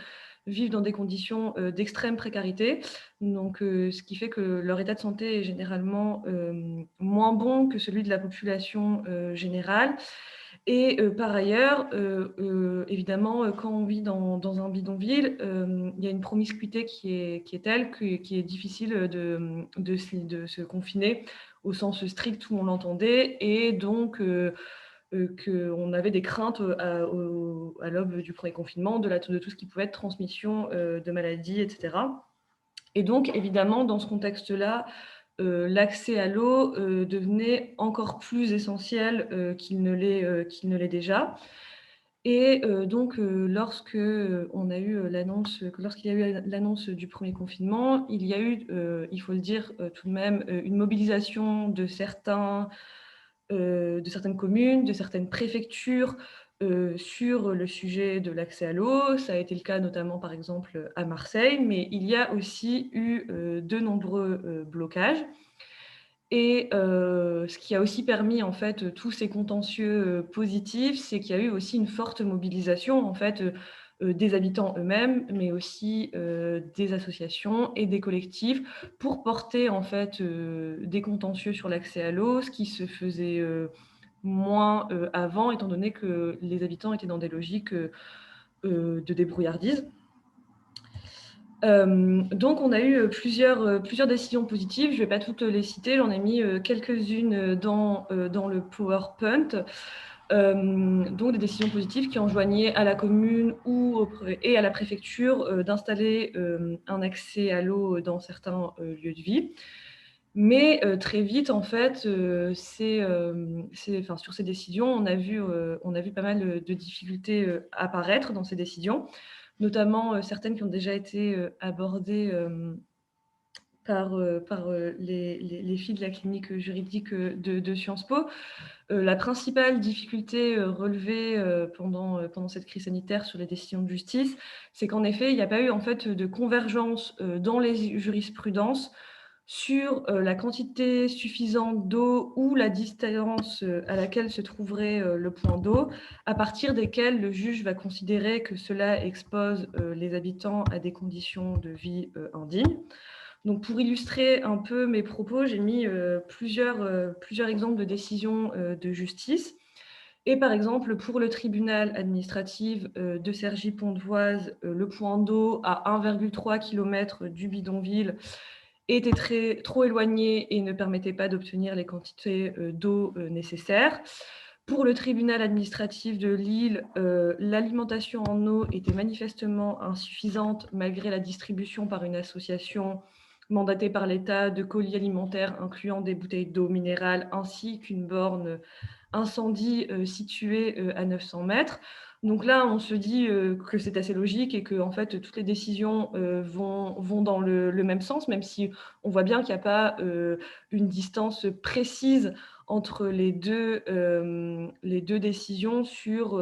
vivent dans des conditions d'extrême précarité, donc ce qui fait que leur état de santé est généralement moins bon que celui de la population générale. Et par ailleurs, évidemment, quand on vit dans un bidonville, il y a une promiscuité qui est telle qu'il est difficile de se confiner au sens strict où on l'entendait, et donc qu'on avait des craintes à l'aube du premier confinement de tout ce qui pouvait être transmission de maladies, etc. Et donc, évidemment, dans ce contexte-là, l'accès à l'eau devenait encore plus essentiel qu'il ne l'est déjà. Et donc, lorsqu'il y a eu l'annonce du premier confinement, il y a eu, il faut le dire tout de même, une mobilisation de certaines communes, de certaines préfectures sur le sujet de l'accès à l'eau. Ça a été le cas notamment, par exemple, à Marseille, mais il y a aussi eu de nombreux blocages. Et ce qui a aussi permis, en fait, tous ces contentieux positifs, c'est qu'il y a eu aussi une forte mobilisation, en fait, des habitants eux-mêmes, mais aussi des associations et des collectifs pour porter, en fait, des contentieux sur l'accès à l'eau, ce qui se faisait moins avant, étant donné que les habitants étaient dans des logiques de débrouillardise. Donc on a eu plusieurs décisions positives. Je ne vais pas toutes les citer, j'en ai mis quelques-unes dans le PowerPoint. Donc des décisions positives qui enjoignaient à la commune et à la préfecture d'installer un accès à l'eau dans certains lieux de vie. Mais très vite, en fait, enfin, sur ces décisions, on a vu pas mal de difficultés apparaître dans ces décisions, notamment certaines qui ont déjà été abordées par les filles de la clinique juridique de Sciences Po. La principale difficulté relevée pendant cette crise sanitaire sur les décisions de justice, c'est qu'en effet, il n'y a pas eu en fait de convergence dans les jurisprudences sur la quantité suffisante d'eau ou la distance à laquelle se trouverait le point d'eau, à partir desquelles le juge va considérer que cela expose les habitants à des conditions de vie indignes. Donc, pour illustrer un peu mes propos, j'ai mis plusieurs exemples de décisions de justice. Et par exemple, pour le tribunal administratif de Cergy-Pontoise, le point d'eau à 1,3 km du bidonville était trop éloigné et ne permettait pas d'obtenir les quantités d'eau nécessaires. Pour le tribunal administratif de Lille, l'alimentation en eau était manifestement insuffisante malgré la distribution par une association mandatée par l'État de colis alimentaires incluant des bouteilles d'eau minérale ainsi qu'une borne incendie située à 900 mètres. Donc là, on se dit que c'est assez logique et que en fait, toutes les décisions vont dans le même sens, même si on voit bien qu'il n'y a pas une distance précise entre les deux décisions sur,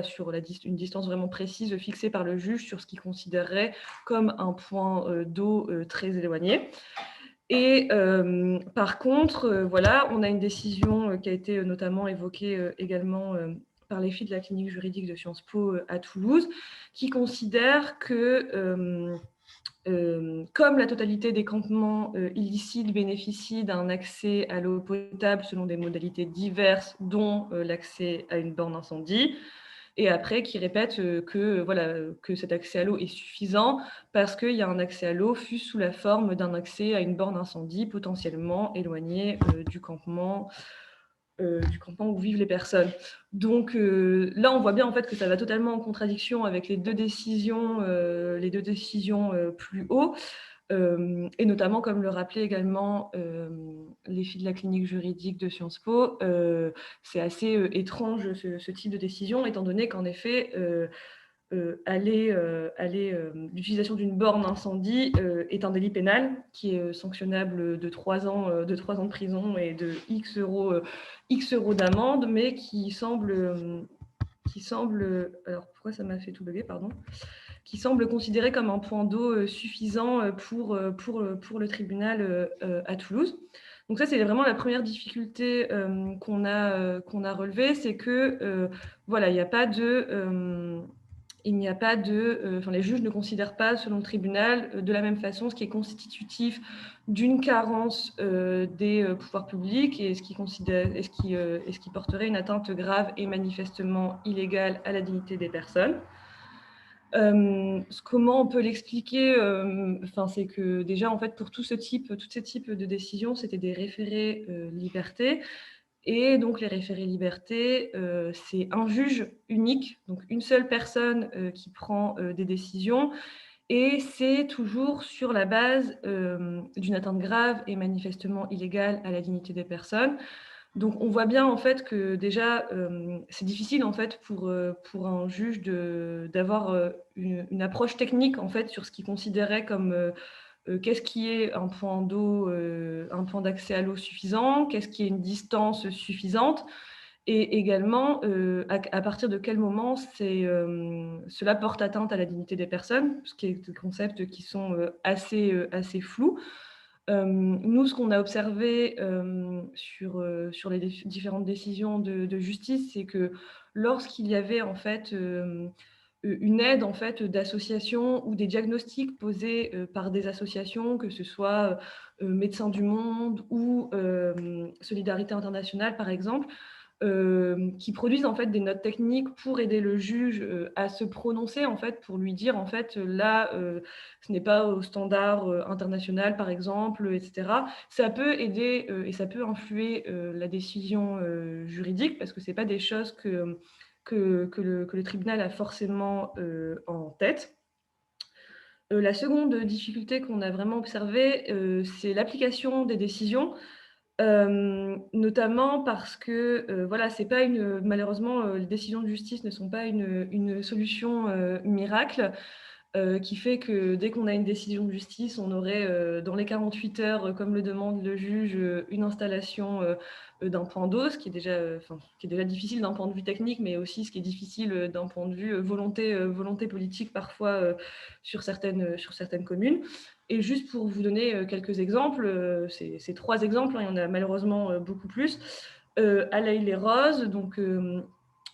sur une distance vraiment précise fixée par le juge sur ce qu'il considérerait comme un point d'eau très éloigné. Et par contre, voilà, on a une décision qui a été notamment évoquée également par les filles de la clinique juridique de Sciences Po à Toulouse, qui considère que comme la totalité des campements illicites bénéficient d'un accès à l'eau potable selon des modalités diverses, dont l'accès à une borne incendie, et après qui répète que cet accès à l'eau est suffisant parce qu'il y a un accès à l'eau fût sous la forme d'un accès à une borne incendie potentiellement éloignée du campement où vivent les personnes. Donc là, on voit bien en fait que ça va totalement en contradiction avec les deux décisions plus haut. Et notamment, comme le rappelaient également les filles de la clinique juridique de Sciences Po, c'est assez étrange ce type de décision, étant donné qu'en effet, l'utilisation d'une borne incendie est un délit pénal qui est sanctionnable de 3 ans de prison et de X euros d'amende, mais qui semble, alors pourquoi ça m'a fait tout bugger, pardon, qui semble considéré comme un point d'eau suffisant pour le tribunal à Toulouse. Donc ça, c'est vraiment la première difficulté qu'on a relevée, c'est que voilà, il n'y a pas de les juges ne considèrent pas, selon le tribunal, de la même façon ce qui est constitutif d'une carence des pouvoirs publics et ce qui porterait une atteinte grave et manifestement illégale à la dignité des personnes. Comment on peut l'expliquer c'est que déjà, en fait, pour tous ces types de décisions, c'était des référés liberté. Et donc, les référés liberté, c'est un juge unique, donc une seule personne qui prend des décisions. Et c'est toujours sur la base d'une atteinte grave et manifestement illégale à la dignité des personnes. Donc, on voit bien en fait que déjà, c'est difficile en fait pour un juge d'avoir une approche technique en fait sur ce qu'il considérait comme qu'est-ce qui est un point d'eau, un point d'accès à l'eau suffisant, qu'est-ce qui est une distance suffisante, et également à partir de quel moment cela porte atteinte à la dignité des personnes, ce qui est des concepts qui sont assez flous. Nous, ce qu'on a observé sur les différentes décisions de justice, c'est que lorsqu'il y avait en fait une aide en fait d'associations ou des diagnostics posés par des associations, que ce soit Médecins du Monde ou Solidarité Internationale par exemple, qui produisent en fait des notes techniques pour aider le juge à se prononcer en fait, pour lui dire en fait là ce n'est pas au standard international par exemple, etc. Ça peut aider et ça peut influer la décision juridique parce que c'est pas des choses que le tribunal a forcément en tête. La seconde difficulté qu'on a vraiment observée, c'est l'application des décisions. Notamment parce que, voilà, c'est pas malheureusement, les décisions de justice ne sont pas une solution, miracle, qui fait que dès qu'on a une décision de justice, on aurait, dans les 48 heures, comme le demande le juge, une installation, d'un point d'eau, ce qui est déjà, qui est déjà difficile d'un point de vue technique, mais aussi ce qui est difficile, d'un point de vue, volonté politique parfois, sur certaines communes. Et juste pour vous donner, quelques exemples, c'est 3 exemples, hein, il y en a malheureusement, beaucoup plus. À L'Haÿ-les-Roses, donc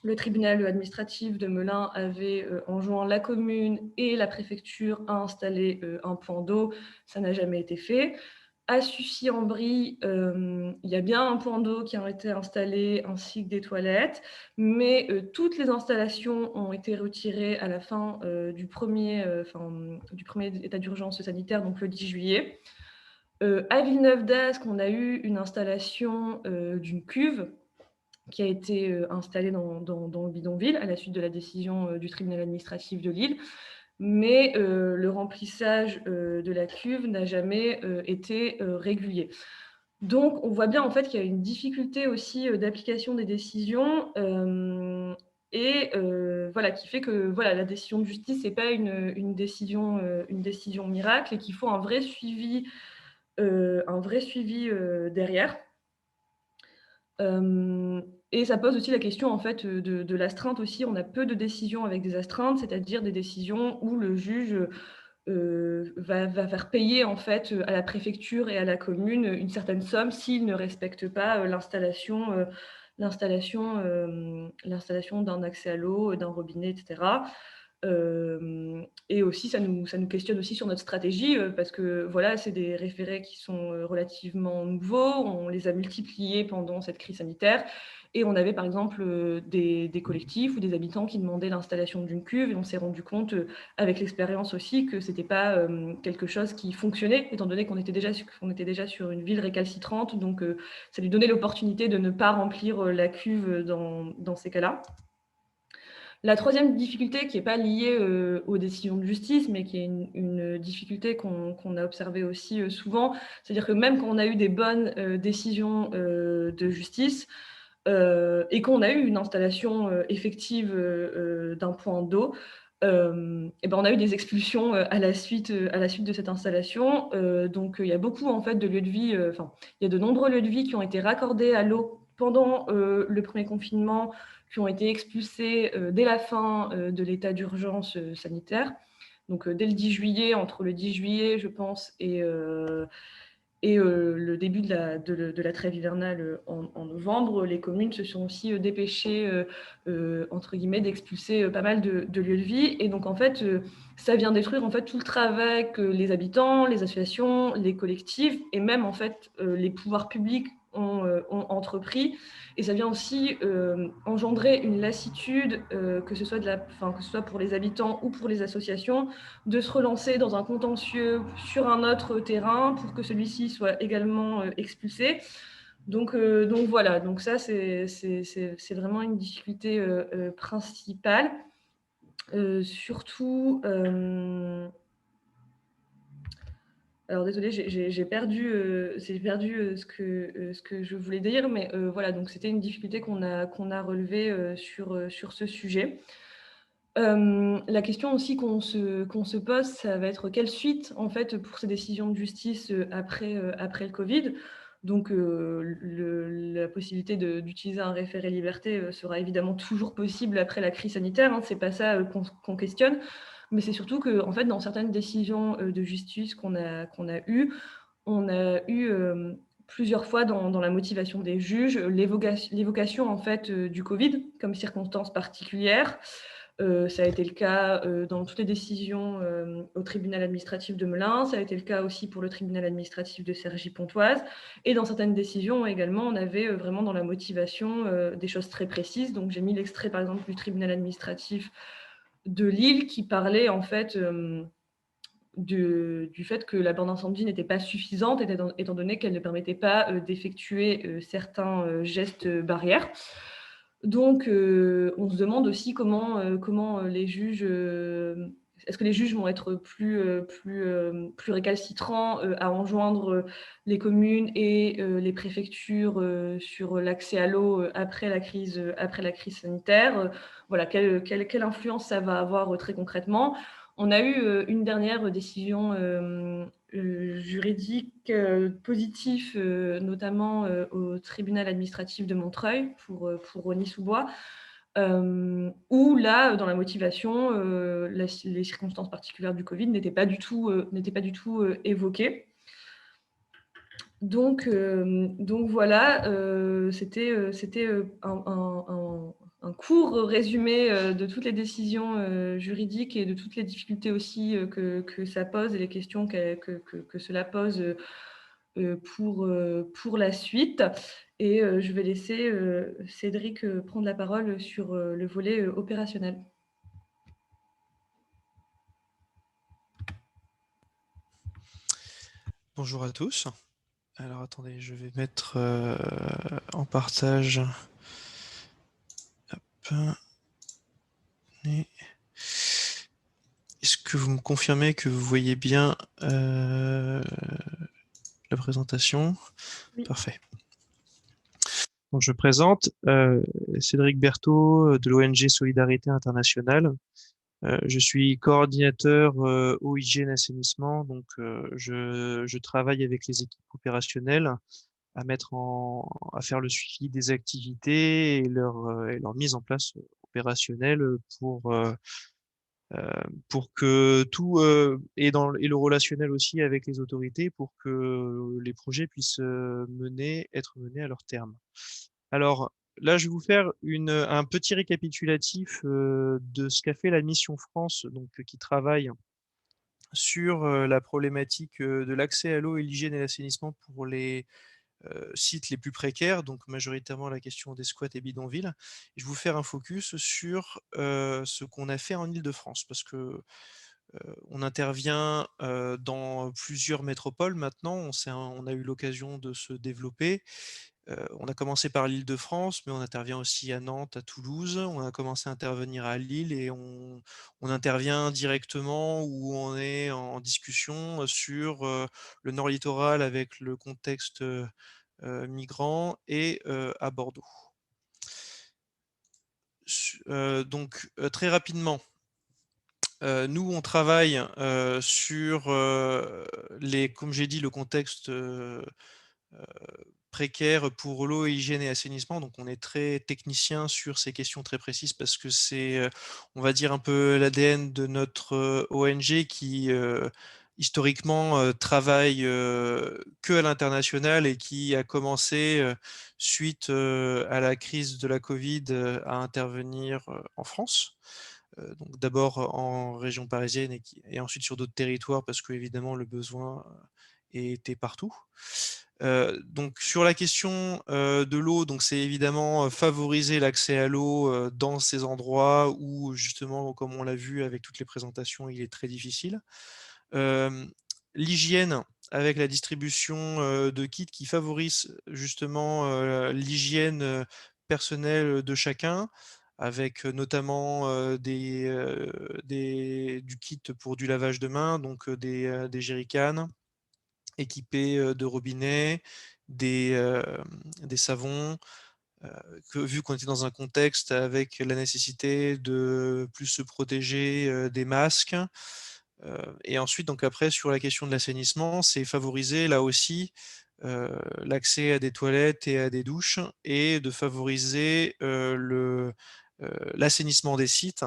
le tribunal administratif de Melun avait enjoint la commune et la préfecture à installer un point d'eau. Ça n'a jamais été fait. À Sucy-en-Brie, il y a bien un point d'eau qui a été installé ainsi que des toilettes, mais toutes les installations ont été retirées à la fin du premier état d'urgence sanitaire, donc le 10 juillet. À Villeneuve-d'Ascq, on a eu une installation d'une cuve qui a été installée dans le bidonville à la suite de la décision du tribunal administratif de Lille. Mais le remplissage de la cuve n'a jamais été régulier. Donc, on voit bien en fait qu'il y a une difficulté aussi d'application des décisions voilà, qui fait que voilà, la décision de justice n'est pas une décision miracle et qu'il faut un vrai suivi derrière. Et ça pose aussi la question en fait de l'astreinte aussi. On a peu de décisions avec des astreintes, c'est-à-dire des décisions où le juge va faire payer en fait à la préfecture et à la commune une certaine somme s'ils ne respectent pas l'installation d'un accès à l'eau, d'un robinet, etc. Et aussi, ça nous questionne aussi sur notre stratégie, parce que voilà, c'est des référés qui sont relativement nouveaux. On les a multipliés pendant cette crise sanitaire. Et on avait par exemple des collectifs ou des habitants qui demandaient l'installation d'une cuve. Et on s'est rendu compte, avec l'expérience aussi, que ce n'était pas quelque chose qui fonctionnait, étant donné qu'on était déjà sur une ville récalcitrante. Donc, ça lui donnait l'opportunité de ne pas remplir la cuve dans ces cas-là. La troisième difficulté, qui n'est pas liée aux décisions de justice, mais qui est une difficulté qu'on a observée aussi souvent, c'est-à-dire que même quand on a eu des bonnes décisions de justice et qu'on a eu une installation effective d'un point d'eau, et ben on a eu des expulsions à la suite de cette installation. Donc il y a beaucoup en fait de lieux de vie, il y a de nombreux lieux de vie qui ont été raccordés à l'eau pendant le premier confinement, qui ont été expulsés dès la fin de l'état d'urgence sanitaire. Donc dès le 10 juillet, entre le 10 juillet, je pense, et le début de la trêve hivernale en novembre, les communes se sont aussi dépêchées, entre guillemets, d'expulser pas mal de lieux de vie. Et donc, en fait, ça vient détruire en fait, tout le travail que les habitants, les associations, les collectifs et même en fait, les pouvoirs publics ont entrepris. Et ça vient aussi engendrer une lassitude, que ce soit pour les habitants ou pour les associations, de se relancer dans un contentieux sur un autre terrain pour que celui-ci soit également expulsé. Donc voilà, donc ça c'est vraiment une difficulté principale. Surtout, alors désolée, j'ai perdu ce que je voulais dire, mais voilà, donc c'était une difficulté qu'on a relevée sur ce sujet. La question aussi qu'on se pose, ça va être quelle suite en fait pour ces décisions de justice après le Covid. Donc la possibilité d'utiliser un référé liberté sera évidemment toujours possible après la crise sanitaire, hein, c'est pas ça qu'on questionne, mais c'est surtout que en fait dans certaines décisions de justice qu'on a eues, on a eu plusieurs fois dans la motivation des juges l'évocation en fait du Covid comme circonstance particulière. Ça a été le cas dans toutes les décisions au tribunal administratif de Melun, ça a été le cas aussi pour le tribunal administratif de Cergy-Pontoise, et dans certaines décisions également, on avait vraiment dans la motivation des choses très précises. Donc j'ai mis l'extrait par exemple du tribunal administratif de Lille qui parlait en fait du fait que la borne d'incendie n'était pas suffisante étant donné qu'elle ne permettait pas d'effectuer certains gestes barrières. Donc, on se demande aussi comment les juges est-ce que les juges vont être plus récalcitrants à enjoindre les communes et les préfectures sur l'accès à l'eau après la crise sanitaire? Voilà, quelle influence ça va avoir très concrètement? On a eu une dernière décision juridique positive, notamment au tribunal administratif de Montreuil pour Rosny-sous-Bois, où là, dans la motivation, les circonstances particulières du Covid n'étaient pas du tout évoquées. Donc voilà, c'était un court résumé de toutes les décisions juridiques et de toutes les difficultés aussi que ça pose et les questions que cela pose pour la suite. Et je vais laisser Cédric prendre la parole sur le volet opérationnel. Bonjour à tous. Alors attendez, je vais mettre en partage. Hop. Est-ce que vous me confirmez que vous voyez bien la présentation? Oui. Parfait. Donc, je présente Cédric Berthaud de l'ONG Solidarité Internationale. Je suis coordinateur eau, hygiène, assainissement. Donc, je travaille avec les équipes opérationnelles à faire le suivi des activités et leur mise en place opérationnelle pour que tout et le relationnel aussi avec les autorités pour que les projets puissent être menés à leur terme. Alors là, je vais vous faire un petit récapitulatif de ce qu'a fait la Mission France, donc qui travaille sur la problématique de l'accès à l'eau et l'hygiène et l'assainissement pour les sites les plus précaires, donc majoritairement la question des squats et bidonvilles. Je vais vous faire un focus sur ce qu'on a fait en Île-de-France, parce que on intervient dans plusieurs métropoles maintenant. On a eu l'occasion de se développer. On a commencé par l'Île-de-France, mais on intervient aussi à Nantes, à Toulouse. On a commencé à intervenir à Lille et on intervient directement où on est en discussion sur le Nord littoral avec le contexte migrant et à Bordeaux. Donc très rapidement, nous on travaille sur comme j'ai dit, le contexte précaire pour l'eau, hygiène et assainissement. Donc on est très technicien sur ces questions très précises parce que c'est, on va dire, un peu l'ADN de notre ONG qui historiquement travaille que à l'international et qui a commencé suite à la crise de la Covid à intervenir en France. Donc d'abord en région parisienne et ensuite sur d'autres territoires parce que évidemment le besoin était partout. Donc sur la question de l'eau, donc c'est évidemment favoriser l'accès à l'eau dans ces endroits où justement, comme on l'a vu avec toutes les présentations, il est très difficile. L'hygiène avec la distribution de kits qui favorise justement l'hygiène personnelle de chacun, avec notamment du kit pour du lavage de mains, donc des jerrycans équipés de robinets, des savons, vu qu'on était dans un contexte avec la nécessité de plus se protéger, des masques. Et ensuite, donc après, sur la question de l'assainissement, c'est favoriser là aussi l'accès à des toilettes et à des douches et de favoriser l'assainissement des sites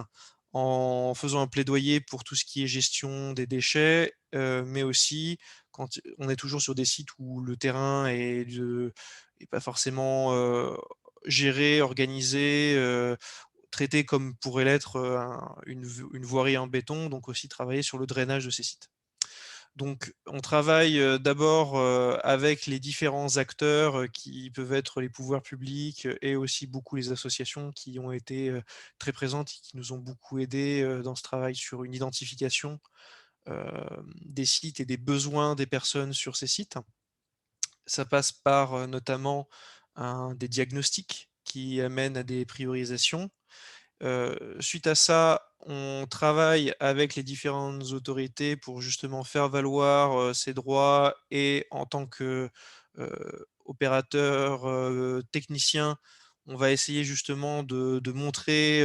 en faisant un plaidoyer pour tout ce qui est gestion des déchets, mais aussi quand on est toujours sur des sites où le terrain est pas forcément géré, organisé, traité comme pourrait l'être une voirie en béton, donc aussi travailler sur le drainage de ces sites. Donc on travaille d'abord avec les différents acteurs qui peuvent être les pouvoirs publics et aussi beaucoup les associations qui ont été très présentes et qui nous ont beaucoup aidés dans ce travail sur une identification des sites et des besoins des personnes sur ces sites. Ça passe par notamment des diagnostics qui amènent à des priorisations. Suite à ça, on travaille avec les différentes autorités pour justement faire valoir ses droits et en tant que opérateur technicien, on va essayer justement de montrer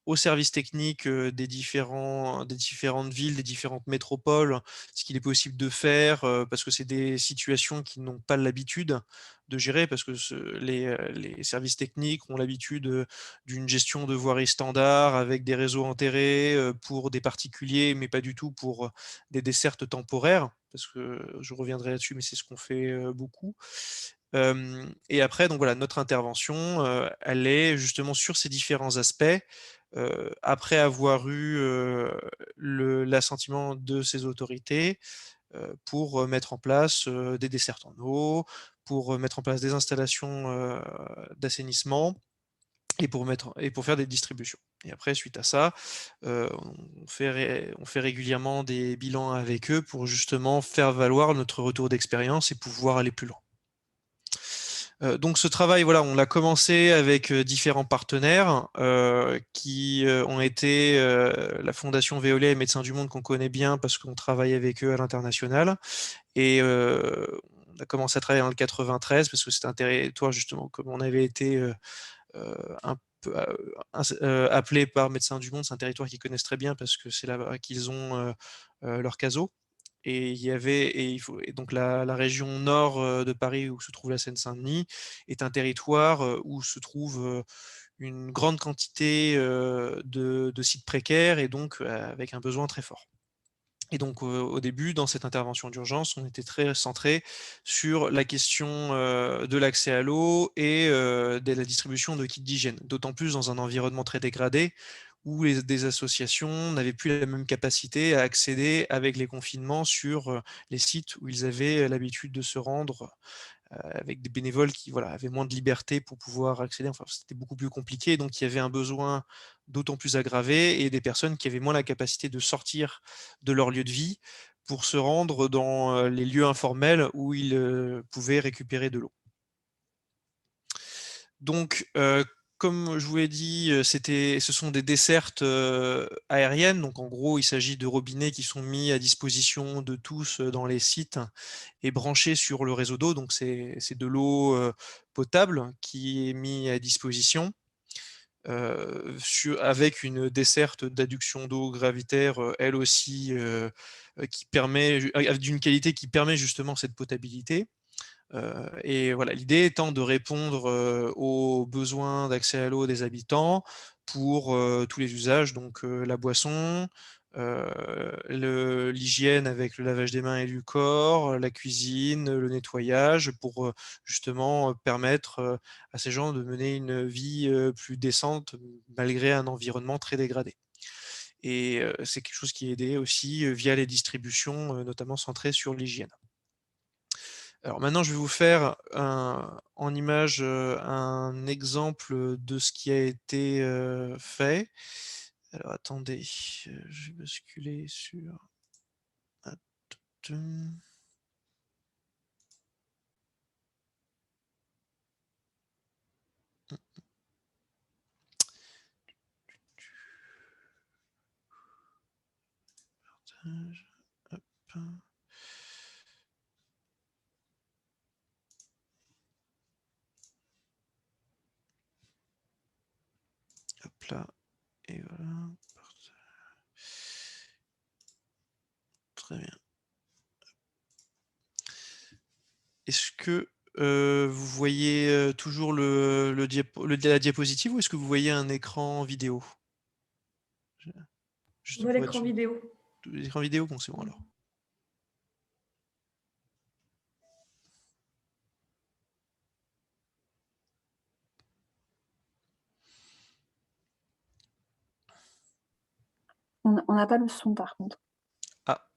aux services techniques des différentes villes, des différentes métropoles, ce qu'il est possible de faire parce que c'est des situations qui n'ont pas l'habitude de gérer parce que les services techniques ont l'habitude d'une gestion de voirie standard avec des réseaux enterrés pour des particuliers, mais pas du tout pour des dessertes temporaires, parce que je reviendrai là-dessus, mais c'est ce qu'on fait beaucoup. Et après, donc voilà, notre intervention, elle est justement sur ces différents aspects. Après avoir eu l'assentiment de ces autorités, pour mettre en place des dessertes en eau, pour mettre en place des installations d'assainissement et pour faire des distributions. Et après, suite à ça, on fait régulièrement des bilans avec eux pour justement faire valoir notre retour d'expérience et pouvoir aller plus loin. Donc ce travail, voilà, on l'a commencé avec différents partenaires qui ont été la Fondation Véolia et Médecins du Monde qu'on connaît bien parce qu'on travaille avec eux à l'international. Et on a commencé à travailler dans le 93 parce que c'était un territoire justement comme on avait été un peu appelé par Médecins du Monde. C'est un territoire qu'ils connaissent très bien parce que c'est là-bas qu'ils ont leur CASO. Et donc la région nord de Paris où se trouve la Seine-Saint-Denis est un territoire où se trouve une grande quantité de sites précaires et donc avec un besoin très fort. Et donc au début, dans cette intervention d'urgence, on était très centré sur la question de l'accès à l'eau et de la distribution de kits d'hygiène, d'autant plus dans un environnement très dégradé où des associations n'avaient plus la même capacité à accéder avec les confinements sur les sites où ils avaient l'habitude de se rendre avec des bénévoles qui voilà, avaient moins de liberté pour pouvoir accéder. Enfin, c'était beaucoup plus compliqué. Donc, il y avait un besoin d'autant plus aggravé et des personnes qui avaient moins la capacité de sortir de leur lieu de vie pour se rendre dans les lieux informels où ils pouvaient récupérer de l'eau. Donc, comme je vous l'ai dit, ce sont des dessertes aériennes. Donc, en gros, il s'agit de robinets qui sont mis à disposition de tous dans les sites et branchés sur le réseau d'eau. Donc, c'est de l'eau potable qui est mise à disposition avec une desserte d'adduction d'eau gravitaire, elle aussi, qui permet, d'une qualité qui permet justement cette potabilité. Et voilà, l'idée étant de répondre aux besoins d'accès à l'eau des habitants pour tous les usages, donc la boisson, l'hygiène avec le lavage des mains et du corps, la cuisine, le nettoyage, pour justement permettre à ces gens de mener une vie plus décente malgré un environnement très dégradé. Et c'est quelque chose qui est aidé aussi via les distributions, notamment centrées sur l'hygiène. Alors maintenant, je vais vous faire en image un exemple de ce qui a été fait. Alors attendez, je vais basculer sur... Hop. Hop là, et voilà. Très bien. Est-ce que vous voyez toujours la diapositive ou est-ce que vous voyez un écran vidéo? Je vois l'écran vidéo. L'écran vidéo, bon, c'est bon alors. On n'a pas le son par contre. Ah,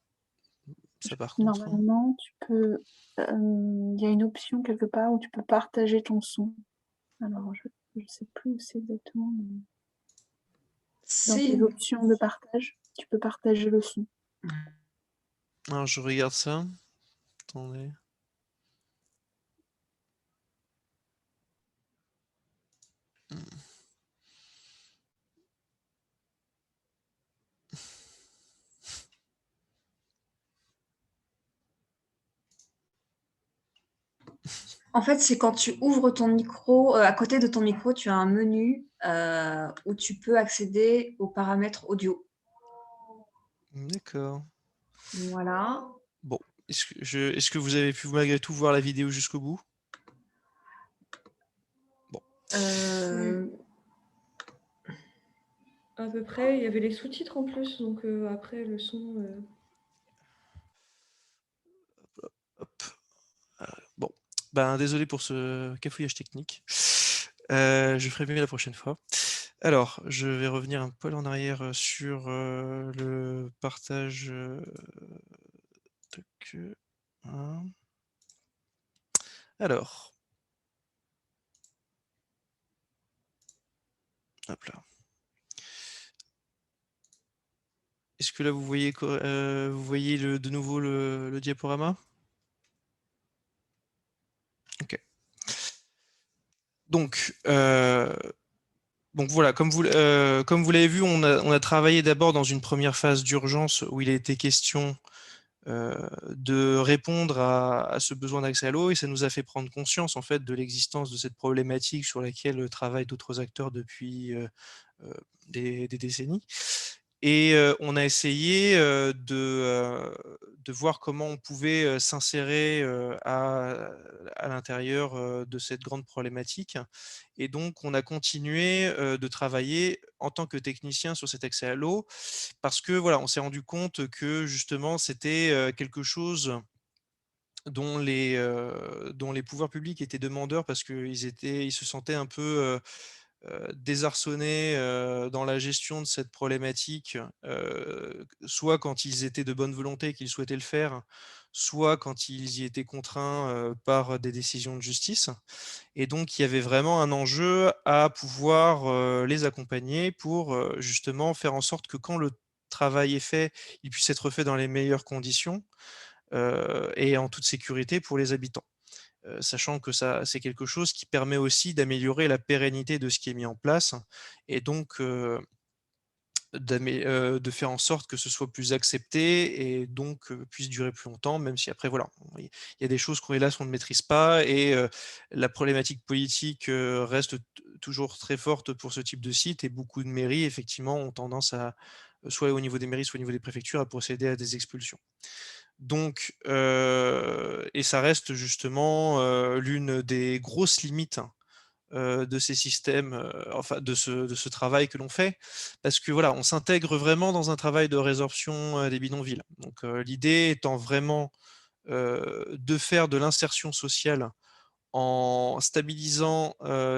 ça par contre. Normalement, tu peux. Il y a une option quelque part où tu peux partager ton son. Alors, je ne sais plus où c'est exactement. Mais... Dans tes options de partage, tu peux partager le son. Alors, je regarde ça. Attendez. En fait, c'est quand tu ouvres ton micro, à côté de ton micro, tu as un menu où tu peux accéder aux paramètres audio. D'accord. Voilà. Bon, est-ce que vous avez pu malgré tout voir la vidéo jusqu'au bout? Bon. À peu près, il y avait les sous-titres en plus, donc après le son. Hop. Bon, ben désolé pour ce cafouillage technique. Je ferai mieux la prochaine fois. Alors, je vais revenir un poil en arrière sur le partage. Tac, hein. Alors, hop là. Est-ce que là vous voyez de nouveau le diaporama? Ok. Donc voilà, comme vous l'avez vu, on a travaillé d'abord dans une première phase d'urgence où il a été question de répondre à ce besoin d'accès à l'eau, et ça nous a fait prendre conscience en fait de l'existence de cette problématique sur laquelle travaillent d'autres acteurs depuis des décennies. Et on a essayé de voir comment on pouvait s'insérer à l'intérieur de cette grande problématique. Et donc, on a continué de travailler en tant que technicien sur cet accès à l'eau, parce que voilà, on s'est rendu compte que justement, c'était quelque chose dont les pouvoirs publics étaient demandeurs, parce ils se sentaient un peu désarçonnés dans la gestion de cette problématique, soit quand ils étaient de bonne volonté et qu'ils souhaitaient le faire, soit quand ils y étaient contraints par des décisions de justice. Et donc, il y avait vraiment un enjeu à pouvoir les accompagner pour justement faire en sorte que quand le travail est fait, il puisse être fait dans les meilleures conditions et en toute sécurité pour les habitants. Sachant que ça, c'est quelque chose qui permet aussi d'améliorer la pérennité de ce qui est mis en place, et donc de faire en sorte que ce soit plus accepté, et donc puisse durer plus longtemps, même si après voilà, il y a des choses qu'on hélas on ne maîtrise pas, et la problématique politique reste toujours très forte pour ce type de site, et beaucoup de mairies effectivement ont tendance à, soit au niveau des mairies, soit au niveau des préfectures, à procéder à des expulsions. Donc et ça reste justement l'une des grosses limites de ces systèmes, enfin de ce travail que l'on fait. Parce que voilà, on s'intègre vraiment dans un travail de résorption des bidonvilles. Donc l'idée étant vraiment de faire de l'insertion sociale en stabilisant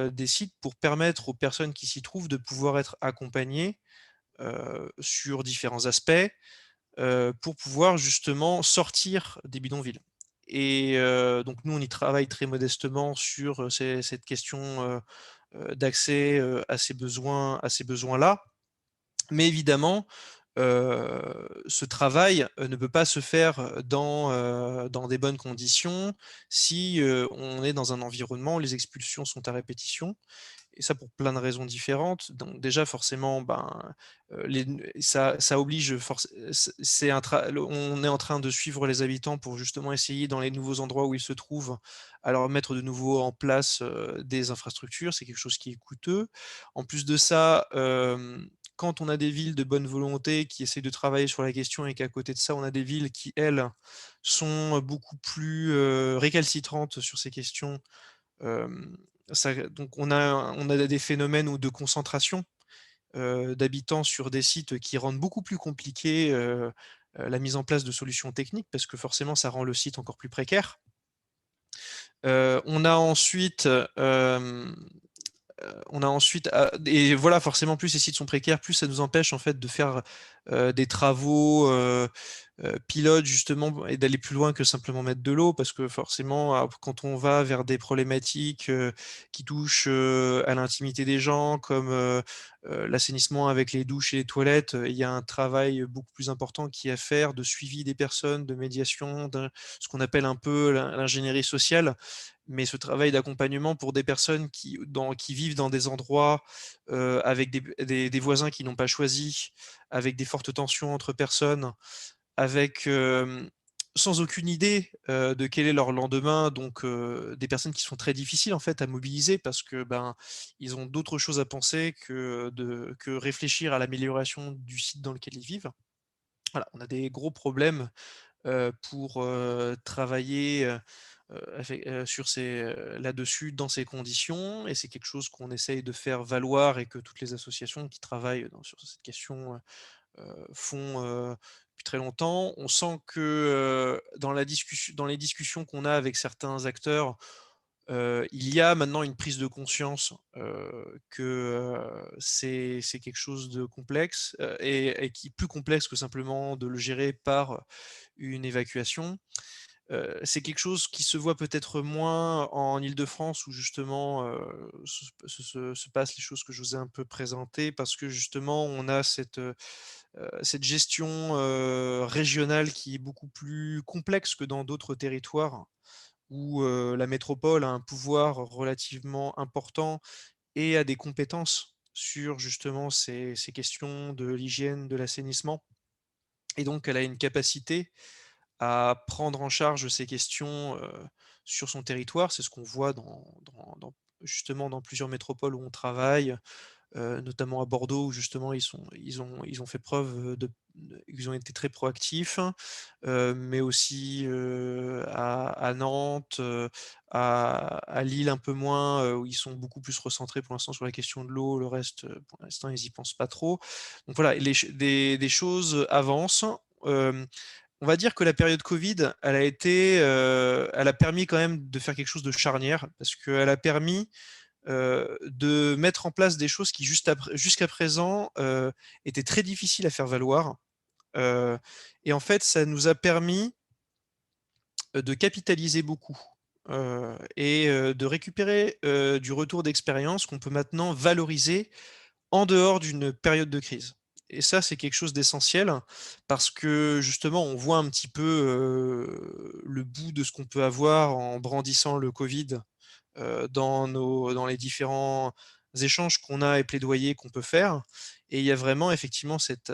des sites pour permettre aux personnes qui s'y trouvent de pouvoir être accompagnées sur différents aspects, pour pouvoir justement sortir des bidonvilles. Et donc nous, on y travaille très modestement sur cette question d'accès à ces besoins-là. Mais évidemment, ce travail ne peut pas se faire dans des bonnes conditions si on est dans un environnement où les expulsions sont à répétition, et ça pour plein de raisons différentes. Donc déjà forcément, ben, ça oblige c'est on est en train de suivre les habitants pour justement essayer dans les nouveaux endroits où ils se trouvent, à leur mettre de nouveau en place, des infrastructures. C'est quelque chose qui est coûteux. En plus de ça, quand on a des villes de bonne volonté qui essaient de travailler sur la question, et qu'à côté de ça, on a des villes qui, elles, sont beaucoup plus, récalcitrantes sur ces questions, Hem, donc on a des phénomènes ou de concentration, d'habitants sur des sites qui rendent beaucoup plus compliqué, la mise en place de solutions techniques, parce que forcément ça rend le site encore plus précaire. On a ensuite, et voilà, forcément, plus ces sites sont précaires, plus ça nous empêche en fait de faire des travaux pilotes justement, et d'aller plus loin que simplement mettre de l'eau, parce que forcément, quand on va vers des problématiques qui touchent à l'intimité des gens, comme l'assainissement avec les douches et les toilettes, il y a un travail beaucoup plus important qui est à faire, de suivi des personnes, de médiation, ce qu'on appelle un peu l'ingénierie sociale. Mais ce travail d'accompagnement pour des personnes qui vivent dans des endroits avec des voisins qui n'ont pas choisi, avec des fortes tensions entre personnes, avec sans aucune idée de quel est leur lendemain, donc des personnes qui sont très difficiles en fait à mobiliser parce que ils ont d'autres choses à penser que réfléchir à l'amélioration du site dans lequel ils vivent. Voilà, on a des gros problèmes pour travailler sur là-dessus dans ces conditions, et c'est quelque chose qu'on essaye de faire valoir et que toutes les associations qui travaillent sur cette question font depuis très longtemps. On sent que dans les discussions qu'on a avec certains acteurs, il y a maintenant une prise de conscience que c'est quelque chose de complexe et qui est plus complexe que simplement de le gérer par une évacuation. C'est quelque chose qui se voit peut-être moins en Île-de-France où justement se passent les choses que je vous ai un peu présentées parce que justement on a cette gestion régionale qui est beaucoup plus complexe que dans d'autres territoires où la métropole a un pouvoir relativement important et a des compétences sur justement ces questions de l'hygiène, de l'assainissement. Et donc, elle a une capacité à prendre en charge ces questions sur son territoire. C'est ce qu'on voit justement dans plusieurs métropoles où on travaille, notamment à Bordeaux où justement ils ont fait preuve ils ont été très proactifs, mais aussi à Nantes, à Lille un peu moins, où ils sont beaucoup plus recentrés pour l'instant sur la question de l'eau. Le reste, pour l'instant, ils y pensent pas trop. Donc voilà, des choses avancent. On va dire que la période Covid, elle a permis quand même de faire quelque chose de charnière parce qu'elle a permis de mettre en place des choses qui jusqu'à présent étaient très difficiles à faire valoir. Et en fait, ça nous a permis de capitaliser beaucoup et de récupérer du retour d'expérience qu'on peut maintenant valoriser en dehors d'une période de crise. Et ça, c'est quelque chose d'essentiel parce que justement, on voit un petit peu le bout de ce qu'on peut avoir en brandissant le Covid dans les différents échanges qu'on a et plaidoyers qu'on peut faire. Et il y a vraiment effectivement cet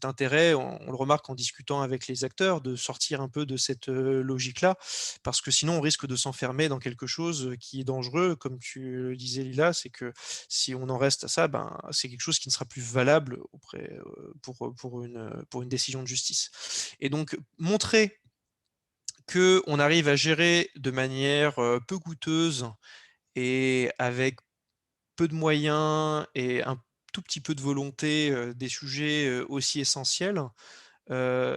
intérêt, on le remarque en discutant avec les acteurs, de sortir un peu de cette logique-là, parce que sinon on risque de s'enfermer dans quelque chose qui est dangereux, comme tu le disais Lila, c'est que si on en reste à ça, c'est quelque chose qui ne sera plus valable pour une décision de justice. Et donc montrer qu'on arrive à gérer de manière peu coûteuse et avec peu de moyens et un tout petit peu de volonté, des sujets, aussi essentiels,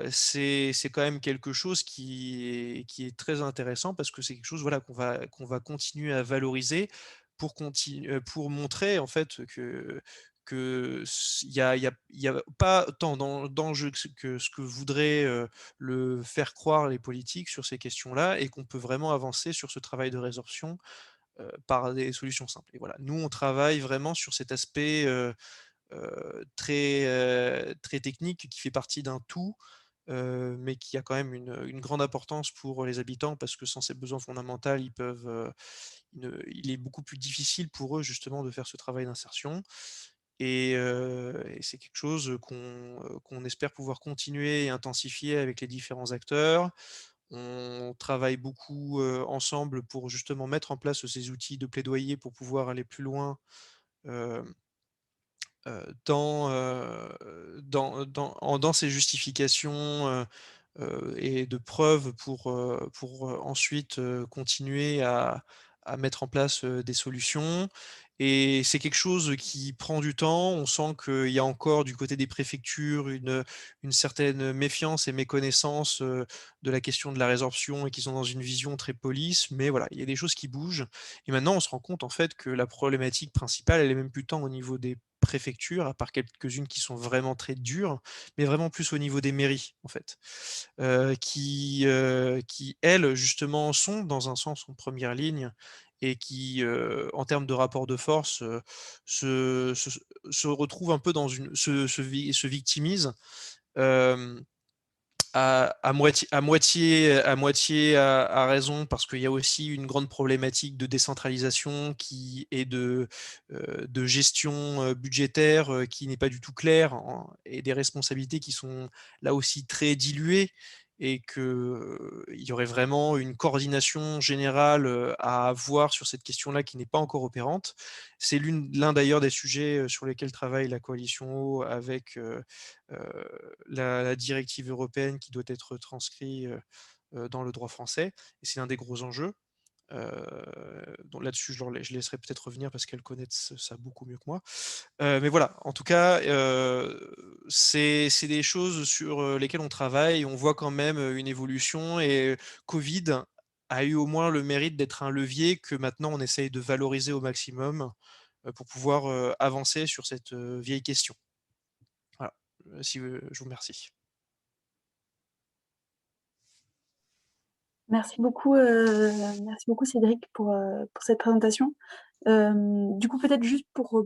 c'est quand même quelque chose qui est très intéressant parce que c'est quelque chose, voilà, qu'on va continuer à valoriser pour montrer en fait il y a pas tant d'enjeux que ce que voudraient, le faire croire les politiques sur ces questions-là et qu'on peut vraiment avancer sur ce travail de résorption par des solutions simples. Et voilà, nous, on travaille vraiment sur cet aspect très technique qui fait partie d'un tout, mais qui a quand même une grande importance pour les habitants parce que sans ces besoins fondamentaux, il est beaucoup plus difficile pour eux justement de faire ce travail d'insertion. Et c'est quelque chose qu'on espère pouvoir continuer et intensifier avec les différents acteurs. On travaille beaucoup, ensemble pour justement mettre en place ces outils de plaidoyer pour pouvoir aller plus loin, heu dans ces justifications, et de preuves pour ensuite, continuer à mettre en place, des solutions. Et c'est quelque chose qui prend du temps. On sent qu'il y a encore du côté des préfectures une certaine méfiance et méconnaissance, de la question de la résorption et qu'ils sont dans une vision très police. Mais voilà, il y a des choses qui bougent et maintenant on se rend compte en fait que la problématique principale, elle est même plus tant au niveau des préfectures, à part quelques-unes qui sont vraiment très dures, mais vraiment plus au niveau des mairies, en fait, qui elles, justement, sont dans un sens en première ligne et qui, en termes de rapport de force, se retrouvent un peu dans une se victimisent, hem à moitié à raison, parce qu'il y a aussi une grande problématique de décentralisation et de gestion, budgétaire, qui n'est pas du tout claire et des responsabilités qui sont là aussi très diluées et qu'il y aurait vraiment une coordination générale à avoir sur cette question-là qui n'est pas encore opérante. C'est l'un d'ailleurs des sujets sur lesquels travaille la coalition eau avec la directive européenne qui doit être transcrite dans le droit français. Et c'est l'un des gros enjeux. Donc là-dessus, je laisserai peut-être revenir parce qu'elle connaît ça beaucoup mieux que moi. Mais voilà, en tout cas, c'est des choses sur lesquelles on travaille. On voit quand même une évolution et Covid a eu au moins le mérite d'être un levier que maintenant on essaye de valoriser au maximum pour pouvoir avancer sur cette vieille question. Voilà, je vous remercie. Merci beaucoup Cédric pour cette présentation. Du coup, peut-être juste pour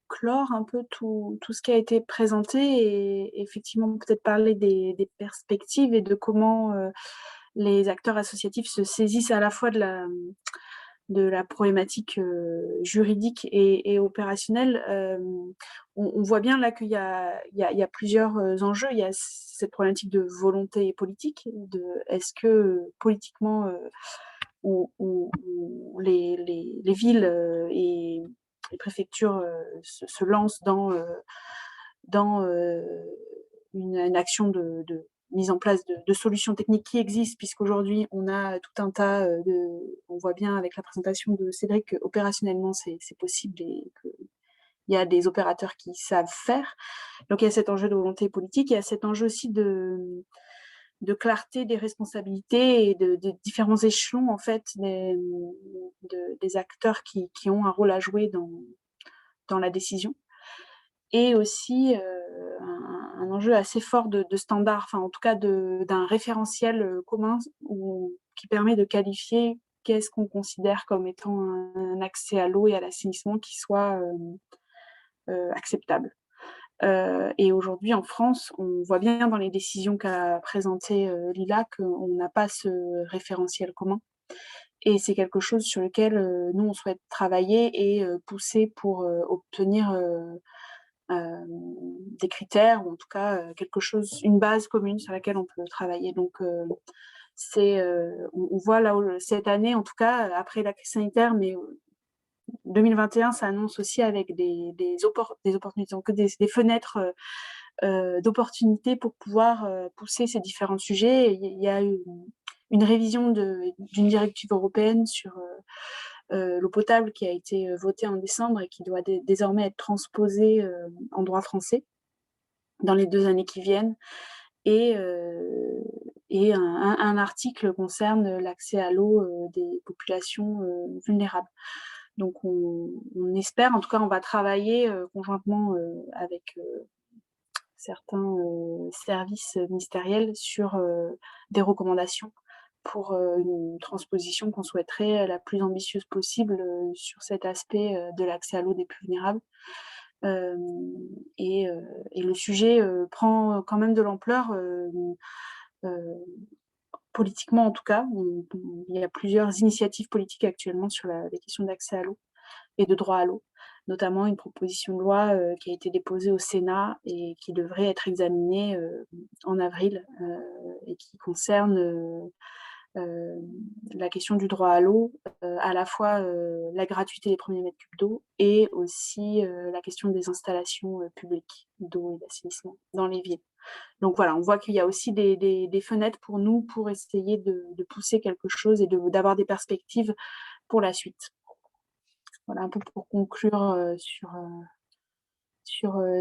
clore un peu tout ce qui a été présenté et effectivement peut-être parler des perspectives et de comment les acteurs associatifs se saisissent à la fois de la problématique juridique et opérationnelle. On voit bien là qu'il y a plusieurs enjeux. Il y a cette problématique de volonté politique, est-ce que politiquement les villes et les préfectures se lancent dans une action de mise en place de solutions techniques qui existent, puisqu'aujourd'hui, on a tout un tas on voit bien avec la présentation de Cédric qu'opérationnellement, c'est possible et qu'il y a des opérateurs qui savent faire. Donc, il y a cet enjeu de volonté politique, il y a cet enjeu aussi de clarté des responsabilités et de différents échelons, en fait, des acteurs qui ont un rôle à jouer dans la décision. Et aussi un enjeu assez fort de standard, enfin en tout cas d'un référentiel commun qui permet de qualifier qu'est-ce qu'on considère comme étant un accès à l'eau et à l'assainissement qui soit acceptable. Et aujourd'hui en France, on voit bien dans les décisions qu'a présentées Lila qu'on n'a pas ce référentiel commun. Et c'est quelque chose sur lequel nous, on souhaite travailler et pousser pour obtenir des critères ou en tout cas une base commune sur laquelle on peut travailler. Donc on voit là cette année, en tout cas après la crise sanitaire, mais 2021 s'annonce aussi avec des opportunités, donc des fenêtres d'opportunités pour pouvoir pousser ces différents sujets. Il y a une révision d'une directive européenne sur l'eau potable qui a été votée en décembre et qui doit désormais être transposée en droit français dans les 2 années qui viennent. Et un article concerne l'accès à l'eau des populations vulnérables. Donc on espère, en tout cas on va travailler conjointement avec certains services ministériels sur des recommandations pour une transposition qu'on souhaiterait la plus ambitieuse possible sur cet aspect de l'accès à l'eau des plus vulnérables. Et le sujet prend quand même de l'ampleur, politiquement en tout cas. Il y a plusieurs initiatives politiques actuellement sur les questions d'accès à l'eau et de droit à l'eau, notamment une proposition de loi qui a été déposée au Sénat et qui devrait être examinée en avril et qui concerne la question du droit à l'eau, à la fois la gratuité des premiers mètres cubes d'eau et aussi la question des installations publiques d'eau et d'assainissement dans les villes. Donc voilà, on voit qu'il y a aussi des fenêtres pour nous pour essayer de pousser quelque chose et d'avoir des perspectives pour la suite. Voilà un peu pour conclure sur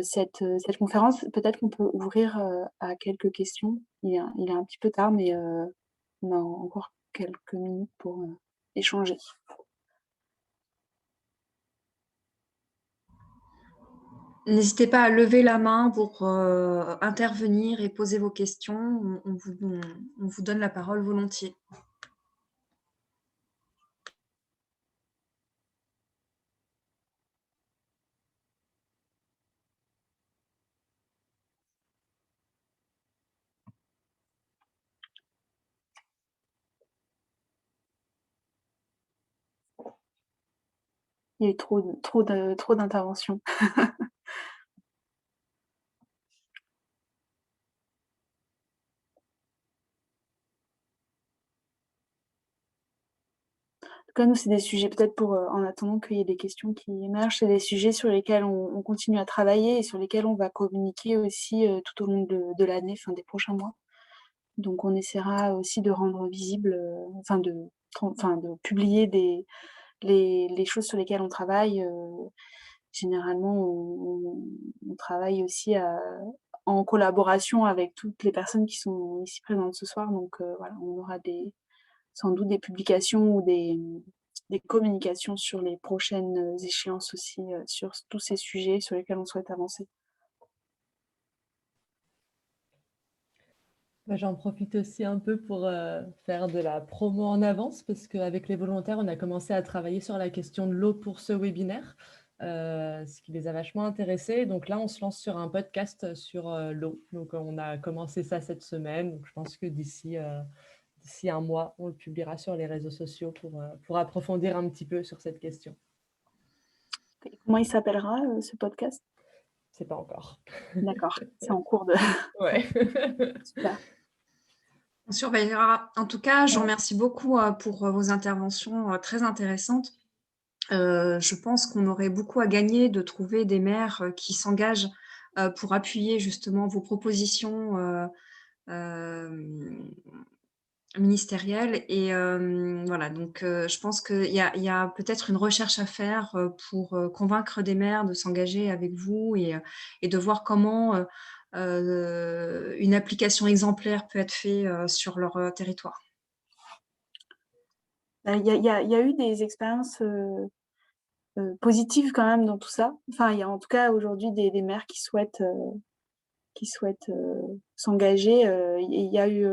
cette conférence. Peut-être qu'on peut ouvrir à quelques questions. Il est un petit peu tard, mais on a encore quelques minutes pour échanger. N'hésitez pas à lever la main pour intervenir et poser vos questions. On vous donne la parole volontiers. Il y a eu trop d'interventions. cas, nous, c'est des sujets peut-être pour, en attendant qu'il y ait des questions qui émergent, c'est des sujets sur lesquels on continue à travailler et sur lesquels on va communiquer aussi, tout au long de l'année, enfin des prochains mois. Donc on essaiera aussi de rendre visible, de publier les choses sur lesquelles on travaille. Généralement, on travaille aussi en collaboration avec toutes les personnes qui sont ici présentes ce soir. Donc voilà, on aura sans doute des publications ou des communications sur les prochaines échéances aussi, sur tous ces sujets sur lesquels on souhaite avancer. Bah, j'en profite aussi un peu pour faire de la promo en avance, parce qu'avec les volontaires, on a commencé à travailler sur la question de l'eau pour ce webinaire, ce qui les a vachement intéressés. Donc là, on se lance sur un podcast sur l'eau. Donc on a commencé ça cette semaine. Donc je pense que d'ici un mois, on le publiera sur les réseaux sociaux pour approfondir un petit peu sur cette question. Et comment il s'appellera, ce podcast? C'est pas encore. D'accord, c'est en cours de... Ouais. Super. On surveillera. En tout cas, je vous remercie beaucoup pour vos interventions très intéressantes. Je pense qu'on aurait beaucoup à gagner de trouver des maires qui s'engagent pour appuyer justement vos propositions ministérielles. Et voilà, donc je pense qu'il y a peut-être une recherche à faire pour convaincre des maires de s'engager avec vous et de voir comment une application exemplaire peut être faite sur leur territoire. Il y a eu des expériences positives quand même dans tout ça. Enfin, il y a en tout cas aujourd'hui des maires qui souhaitent s'engager. Il y a eu,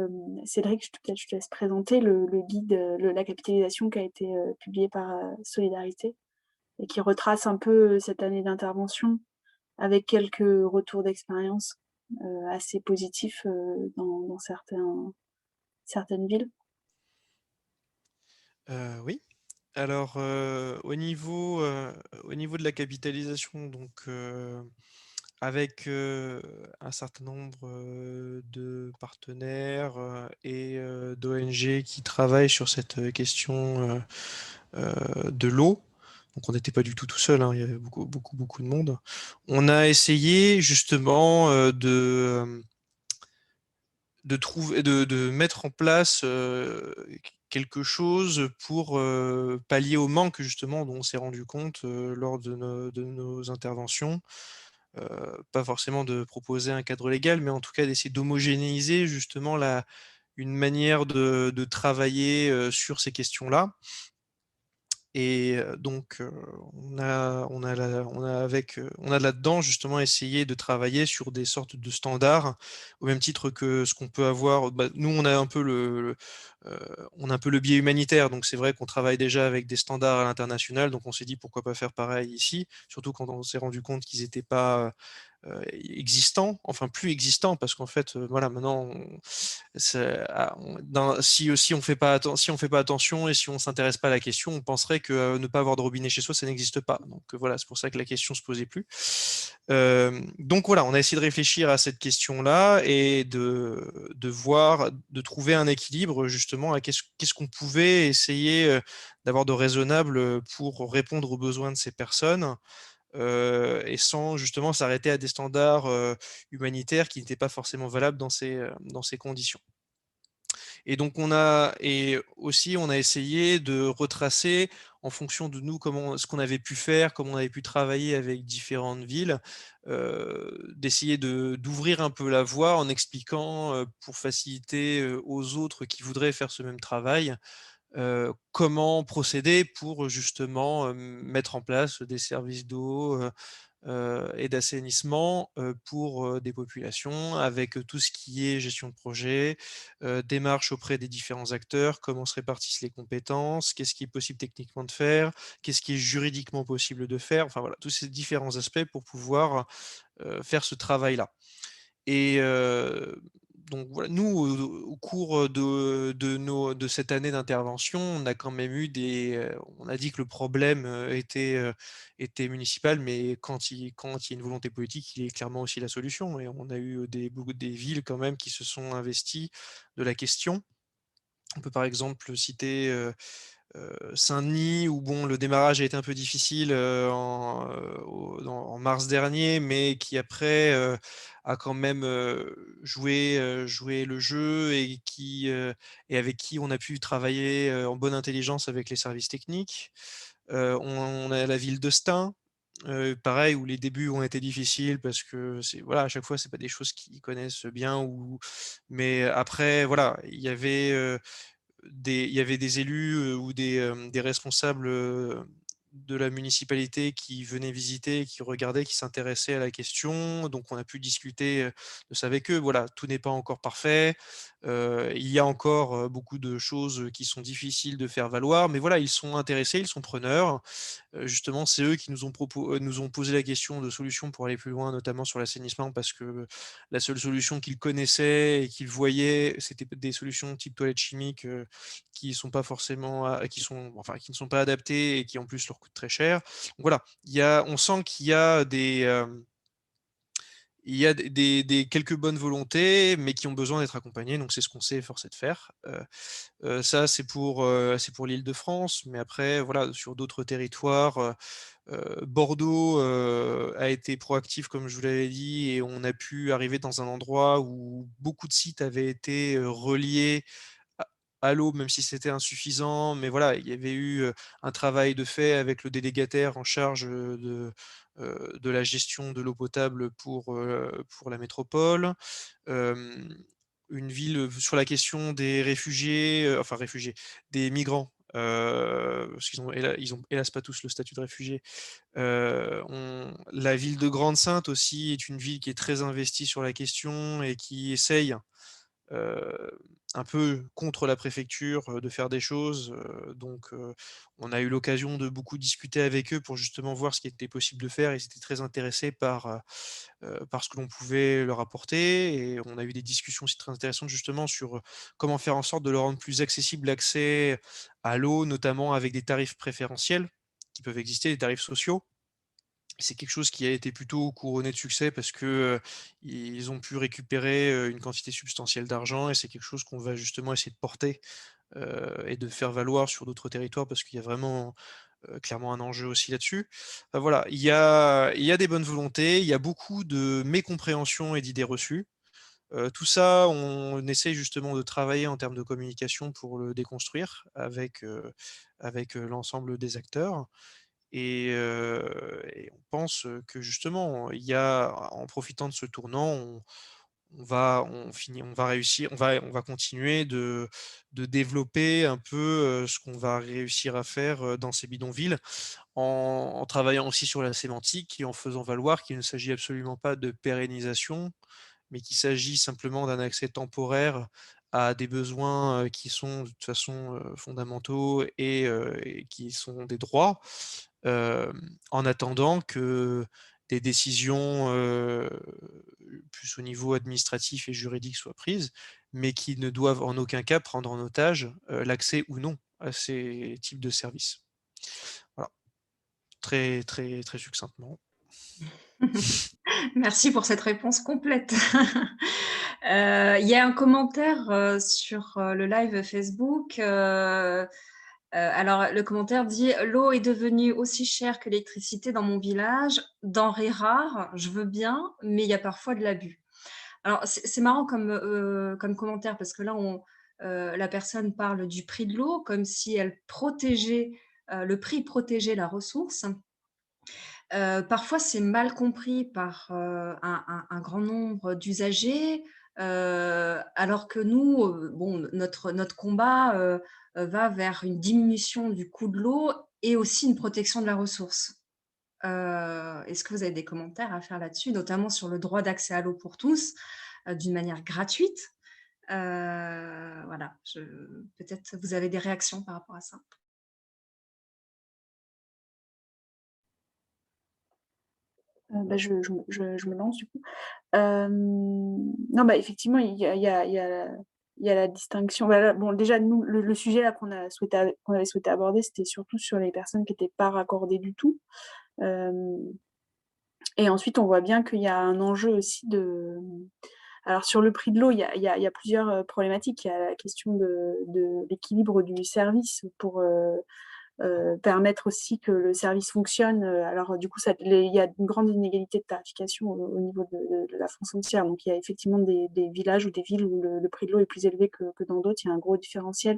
Cédric, peut-être je te laisse présenter le guide, la capitalisation qui a été publié par Solidarité et qui retrace un peu cette année d'intervention avec quelques retours d'expérience assez positifs dans certaines villes. Oui. Alors, au niveau de la capitalisation, donc avec un certain nombre de partenaires et d'ONG qui travaillent sur cette question de l'eau. Donc on n'était pas du tout tout seul, hein, il y avait beaucoup de monde. On a essayé justement de mettre en place quelque chose pour pallier au manque justement dont on s'est rendu compte lors de nos interventions. Pas forcément de proposer un cadre légal, mais en tout cas d'essayer d'homogénéiser justement une manière de travailler sur ces questions-là. Et donc, on a là-dedans justement essayé de travailler sur des sortes de standards, au même titre que ce qu'on peut avoir. Nous, on a un peu le biais humanitaire, donc c'est vrai qu'on travaille déjà avec des standards à l'international, donc on s'est dit pourquoi pas faire pareil ici, surtout quand on s'est rendu compte qu'ils n'étaient pas existants, enfin plus existants, parce qu'en fait, voilà, maintenant, si on fait pas attention et si on s'intéresse pas à la question, on penserait que ne pas avoir de robinet chez soi, ça n'existe pas. Donc voilà, c'est pour ça que la question se posait plus. Donc voilà, on a essayé de réfléchir à cette question-là et de voir, de trouver un équilibre justement à qu'est-ce qu'on pouvait essayer d'avoir de raisonnable pour répondre aux besoins de ces personnes. Et sans justement s'arrêter à des standards humanitaires qui n'étaient pas forcément valables dans ces conditions. Et donc on a essayé de retracer en fonction de nous ce qu'on avait pu faire, comment on avait pu travailler avec différentes villes, d'essayer d'ouvrir un peu la voie en expliquant pour faciliter aux autres qui voudraient faire ce même travail, comment procéder pour justement mettre en place des services d'eau et d'assainissement pour des populations, avec tout ce qui est gestion de projet, démarche auprès des différents acteurs, comment se répartissent les compétences, qu'est-ce qui est possible techniquement de faire, qu'est-ce qui est juridiquement possible de faire, enfin voilà, tous ces différents aspects pour pouvoir faire ce travail-là. Et donc voilà, nous, au cours de cette année d'intervention, on a quand même eu on a dit que le problème était municipal, mais quand il y a une volonté politique, il est clairement aussi la solution. Et on a eu beaucoup des villes quand même qui se sont investies de la question. On peut par exemple citer Saint-Denis, où bon, le démarrage a été un peu difficile en mars dernier, mais qui après a quand même joué le jeu et avec qui on a pu travailler en bonne intelligence avec les services techniques. On a la ville de Stein, pareil, où les débuts ont été difficiles parce que voilà, à chaque fois, c'est pas des choses qu'ils connaissent bien, mais après, voilà, il y avait des élus ou des responsables de la municipalité qui venaient visiter, qui regardaient, qui s'intéressaient à la question. Donc, on a pu discuter de ça avec eux. Voilà, tout n'est pas encore parfait. Il y a encore beaucoup de choses qui sont difficiles de faire valoir, mais voilà, ils sont intéressés, ils sont preneurs. Justement, c'est eux qui nous ont posé la question de solutions pour aller plus loin, notamment sur l'assainissement, parce que la seule solution qu'ils connaissaient et qu'ils voyaient, c'était des solutions type toilettes chimiques qui sont pas forcément, qui ne sont pas adaptées et qui en plus leur coûtent très cher. Donc voilà, on sent qu'il y a des quelques bonnes volontés, mais qui ont besoin d'être accompagnées. Donc c'est ce qu'on s'est efforcé de faire. Ça, c'est pour l'Île-de-France, mais après, voilà, sur d'autres territoires, Bordeaux a été proactif, comme je vous l'avais dit, et on a pu arriver dans un endroit où beaucoup de sites avaient été reliés à l'eau, même si c'était insuffisant. Mais voilà, il y avait eu un travail de fait avec le délégataire en charge de la gestion de l'eau potable pour la métropole. Une ville sur la question des réfugiés, enfin réfugiés, des migrants, parce ils ont hélas pas tous le statut de réfugiés. La ville de Grande-Synthe aussi est une ville qui est très investie sur la question et qui essaye un peu contre la préfecture de faire des choses. Donc, on a eu l'occasion de beaucoup discuter avec eux pour justement voir ce qui était possible de faire. Ils étaient très intéressés par ce que l'on pouvait leur apporter. Et on a eu des discussions aussi très intéressantes justement sur comment faire en sorte de leur rendre plus accessible l'accès à l'eau, notamment avec des tarifs préférentiels qui peuvent exister, des tarifs sociaux. C'est quelque chose qui a été plutôt couronné de succès parce que, ils ont pu récupérer, une quantité substantielle d'argent et c'est quelque chose qu'on va justement essayer de porter, et de faire valoir sur d'autres territoires parce qu'il y a vraiment, clairement un enjeu aussi là-dessus. Enfin voilà, il y a des bonnes volontés, il y a beaucoup de mécompréhensions et d'idées reçues. Tout ça, on essaye justement de travailler en termes de communication pour le déconstruire avec l'ensemble des acteurs. Et on pense, que justement, en profitant de ce tournant, on va réussir, on va continuer de développer un peu, ce qu'on va réussir à faire, dans ces bidonvilles, en travaillant aussi sur la sémantique et en faisant valoir qu'il ne s'agit absolument pas de pérennisation, mais qu'il s'agit simplement d'un accès temporaire à des besoins, qui sont de toute façon, fondamentaux et qui sont des droits, en attendant que des décisions, plus au niveau administratif et juridique soient prises, mais qui ne doivent en aucun cas prendre en otage, l'accès ou non à ces types de services. Voilà, très, très, très succinctement. Merci pour cette réponse complète. Il y a un commentaire sur le live Facebook. Alors, le commentaire dit: «L'eau est devenue aussi chère que l'électricité dans mon village. Denrée rare, je veux bien, mais il y a parfois de l'abus». Alors, c'est marrant comme commentaire parce que là, la personne parle du prix de l'eau comme si elle protégeait, le prix protégeait la ressource. Parfois, c'est mal compris par, un grand nombre d'usagers, alors que nous, bon, notre combat, va vers une diminution du coût de l'eau et aussi une protection de la ressource. Est-ce que vous avez des commentaires à faire là-dessus, notamment sur le droit d'accès à l'eau pour tous, d'une manière gratuite? Voilà, peut-être vous avez des réactions par rapport à ça? Bah, je me lance du coup. Non, bah, effectivement, il y a la distinction. Bah, là, bon, déjà, nous, le sujet là qu'on avait souhaité aborder, c'était surtout sur les personnes qui étaient pas raccordées du tout. Hem Et ensuite, on voit bien qu'il y a un enjeu aussi Alors sur le prix de l'eau, il y a plusieurs problématiques. Il y a la question de l'équilibre du service pour permettre aussi que le service fonctionne. Alors du coup, il y a une grande inégalité de tarification au niveau de la France entière. Donc il y a effectivement des villages ou des villes où le prix de l'eau est plus élevé que dans d'autres. Il y a un gros différentiel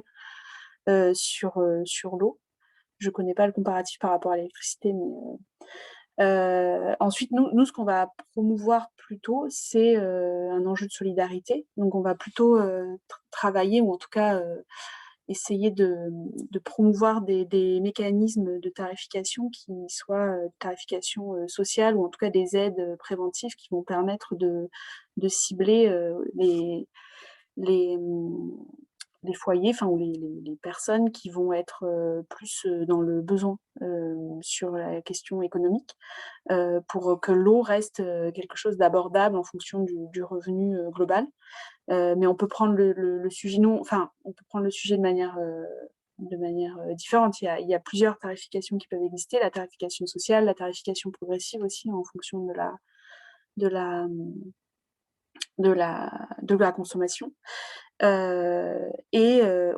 sur l'eau. Je ne connais pas le comparatif par rapport à l'électricité, mais ensuite, nous, ce qu'on va promouvoir plutôt, c'est un enjeu de solidarité. Donc, on va plutôt travailler, ou en tout cas essayer de promouvoir des mécanismes de tarification qui soient tarification sociale, ou en tout cas des aides préventives qui vont permettre de cibler les foyers, enfin, ou les personnes qui vont être plus dans le besoin sur la question économique, pour que l'eau reste quelque chose d'abordable en fonction du revenu global. Mais on peut prendre le sujet, on peut prendre le sujet de manière différente. Il y a plusieurs tarifications qui peuvent exister, la tarification sociale, la tarification progressive aussi, en fonction de la consommation.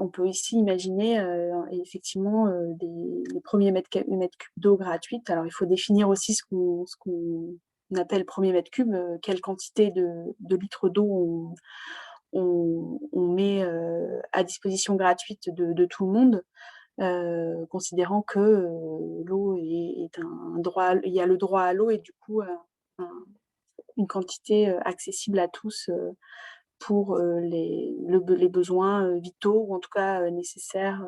On peut aussi imaginer effectivement les premiers mètres cubes d'eau gratuite. Alors, il faut définir aussi ce qu'on appelle premier mètre cube, quelle quantité de litres d'eau on met à disposition gratuite de tout le monde, considérant que l'eau est un droit, il y a le droit à l'eau et du coup une quantité accessible à tous pour les besoins vitaux, ou en tout cas nécessaires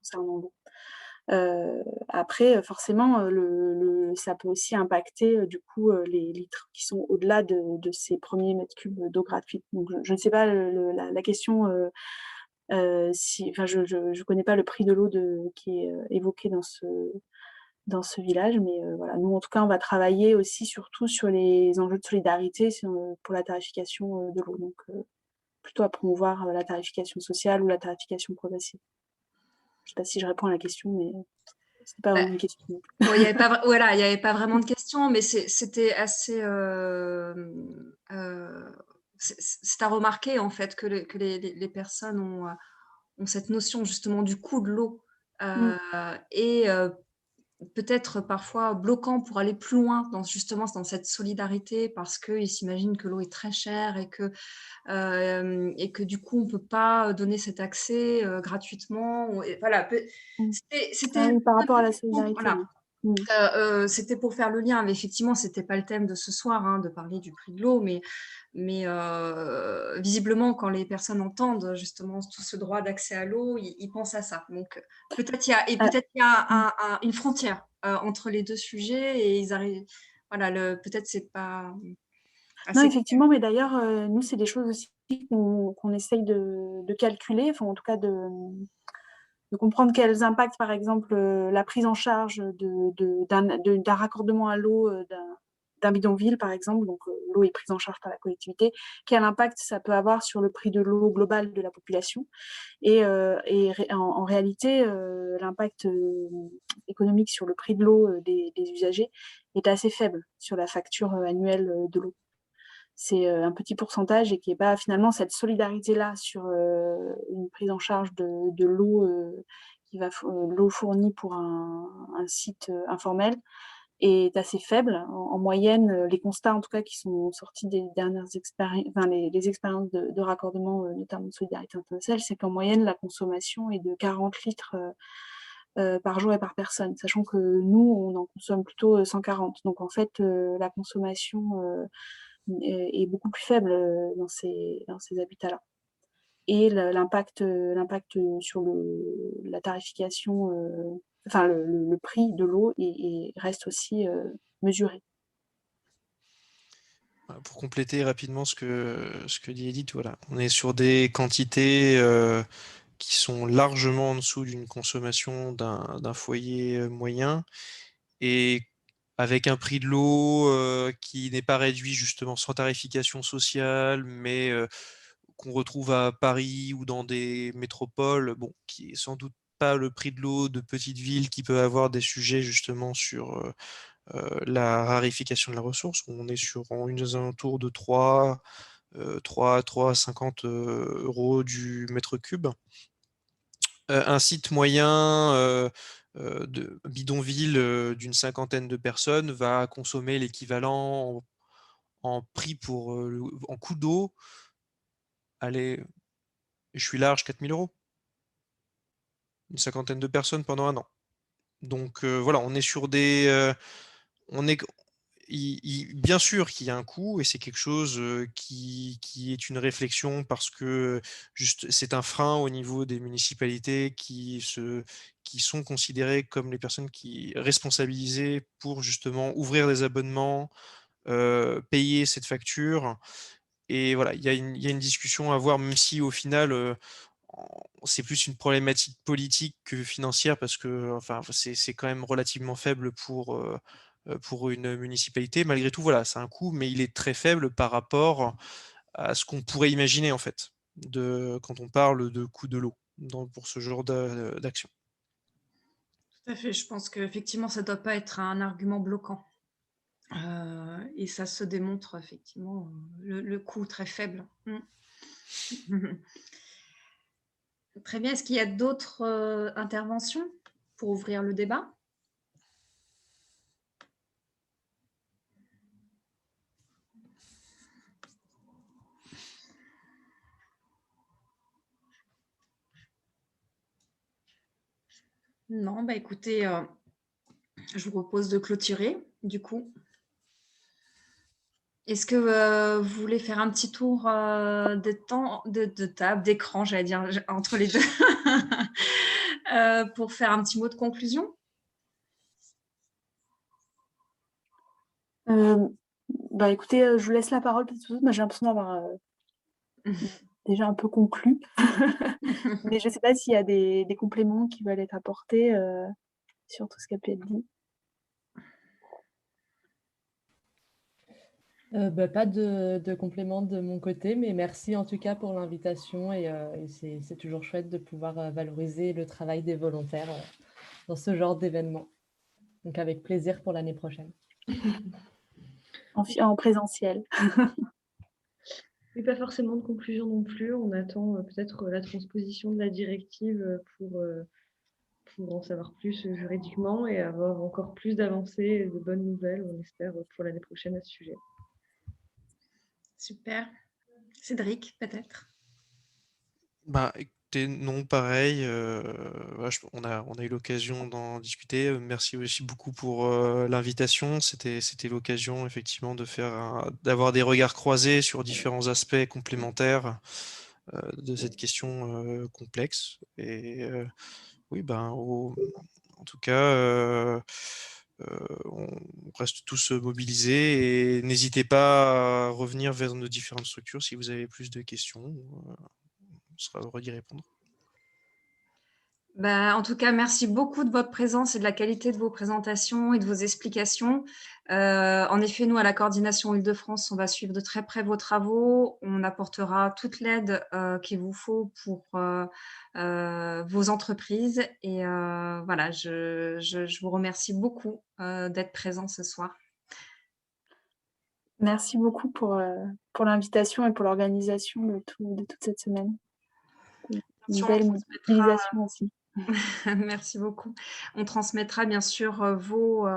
concernant l'eau. Après, forcément, ça peut aussi impacter du coup les litres qui sont au-delà de ces premiers mètres cubes d'eau gratuite. Donc, je ne sais pas la question. Je ne connais pas le prix de l'eau qui est évoqué dans ce village, mais voilà, nous en tout cas on va travailler aussi surtout sur les enjeux de solidarité pour la tarification de l'eau, donc plutôt à promouvoir la tarification sociale ou la tarification progressive. Je ne sais pas si je réponds à la question, mais c'était pas vraiment une question. Bon, il n'y avait pas vraiment de question, mais c'était assez. C'est à remarquer en fait que les personnes ont cette notion justement du coût de l'eau et peut-être parfois bloquant pour aller plus loin justement dans cette solidarité, parce qu'ils s'imaginent que l'eau est très chère et que du coup on ne peut pas donner cet accès gratuitement. Voilà, c'était par rapport à la solidarité. voilà. C'était pour faire le lien, mais effectivement, ce n'était pas le thème de ce soir, de parler du prix de l'eau, mais visiblement, quand les personnes entendent justement tout ce droit d'accès à l'eau, ils pensent à ça. Donc, peut-être il y a une frontière entre les deux sujets, et ils arrivent. Voilà, peut-être c'est pas. Non, effectivement, mais d'ailleurs, nous, c'est des choses aussi qu'on essaye de calculer, enfin, en tout cas de comprendre quels impacts, par exemple, la prise en charge d'un raccordement à l'eau d'un bidonville, par exemple, donc l'eau est prise en charge par la collectivité, quel impact ça peut avoir sur le prix de l'eau global de la population. Et en réalité, l'impact économique sur le prix de l'eau des usagers est assez faible sur la facture annuelle de l'eau. C'est un petit pourcentage, et qui n'est pas finalement cette solidarité-là sur une prise en charge de l'eau l'eau fournie pour un site informel est assez faible. En moyenne, les constats en tout cas qui sont sortis des dernières expériences, enfin les expériences de raccordement, notamment de Solidarité Internationale, c'est qu'en moyenne la consommation est de 40 litres par jour et par personne, sachant que nous on en consomme plutôt 140. Donc en fait la consommation est beaucoup plus faible dans ces habitats-là. Et l'impact sur la tarification, enfin le prix de l'eau reste aussi mesuré. Pour compléter rapidement ce que dit Edith, voilà, on est sur des quantités qui sont largement en dessous d'une consommation d'un foyer moyen, et avec un prix de l'eau qui n'est pas réduit justement sans tarification sociale, mais qu'on retrouve à Paris ou dans des métropoles, bon, qui est sans doute pas le prix de l'eau de petites villes qui peut avoir des sujets justement sur la rarification de la ressource. On est sur aux alentours de 3 3 à 50 € du mètre cube. Un site moyen de bidonville d'une 50aine de personnes va consommer l'équivalent en prix en coût d'eau, allez, je suis large, 4 000 €. Une 50aine de personnes pendant 1 an. Donc voilà, on est sur bien sûr qu'il y a un coût et c'est quelque chose qui est une réflexion parce que juste c'est un frein au niveau des municipalités qui sont considérées comme les personnes qui responsabilisées pour justement ouvrir des abonnements, payer cette facture. Et voilà, il y a une discussion à avoir, même si au final, c'est plus une problématique politique que financière parce que, enfin, c'est quand même relativement faible pour une municipalité. Malgré tout, voilà, c'est un coût, mais il est très faible par rapport à ce qu'on pourrait imaginer, en fait, quand on parle de coût de l'eau pour ce genre d'action. Tout à fait, je pense qu'effectivement, ça ne doit pas être un argument bloquant. Et ça se démontre effectivement, le coût très faible. Très bien. Est-ce qu'il y a d'autres interventions pour ouvrir le débat? Non, bah écoutez, je vous propose de clôturer du coup. Est-ce que vous voulez faire un petit tour de table, d'écran, j'allais dire, entre les deux, pour faire un petit mot de conclusion? Bah écoutez, je vous laisse la parole parce que moi j'ai l'impression d'avoir déjà un peu conclu. Mais je ne sais pas s'il y a des compléments qui veulent être apportés sur tout ce qui a pu être dit. Pas de complément de mon côté, mais merci en tout cas pour l'invitation et c'est toujours chouette de pouvoir valoriser le travail des volontaires dans ce genre d'événement. Donc avec plaisir pour l'année prochaine. En présentiel. Oui, pas forcément de conclusion non plus. On attend peut-être la transposition de la directive pour en savoir plus juridiquement et avoir encore plus d'avancées et de bonnes nouvelles, on espère, pour l'année prochaine à ce sujet. Super. Cédric, peut-être? Bah, écoutez, non, pareil. Voilà, on a eu l'occasion d'en discuter. Merci aussi beaucoup pour l'invitation. C'était l'occasion, effectivement, d'avoir des regards croisés sur différents aspects complémentaires de cette question complexe. Et oui, ben, en tout cas, on reste tous mobilisés et n'hésitez pas à revenir vers nos différentes structures si vous avez plus de questions. On sera heureux d'y répondre. Bah, en tout cas, merci beaucoup de votre présence et de la qualité de vos présentations et de vos explications. En effet, nous, à la coordination Île-de-France, on va suivre de très près vos travaux. On apportera toute l'aide qu'il vous faut pour vos entreprises. Et voilà, je vous remercie beaucoup d'être présent ce soir. Merci beaucoup pour l'invitation et pour l'organisation de toute cette semaine. Une belle mobilisation aussi. Merci beaucoup. On transmettra bien sûr vos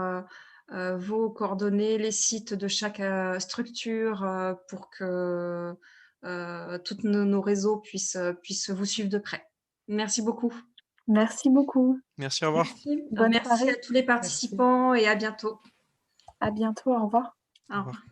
coordonnées, les sites de chaque structure pour que tous nos réseaux puissent vous suivre de près. Merci beaucoup. Merci beaucoup. Merci, au revoir. Bonne Merci soirée. à tous les participants et à bientôt. À bientôt, au revoir. Au revoir.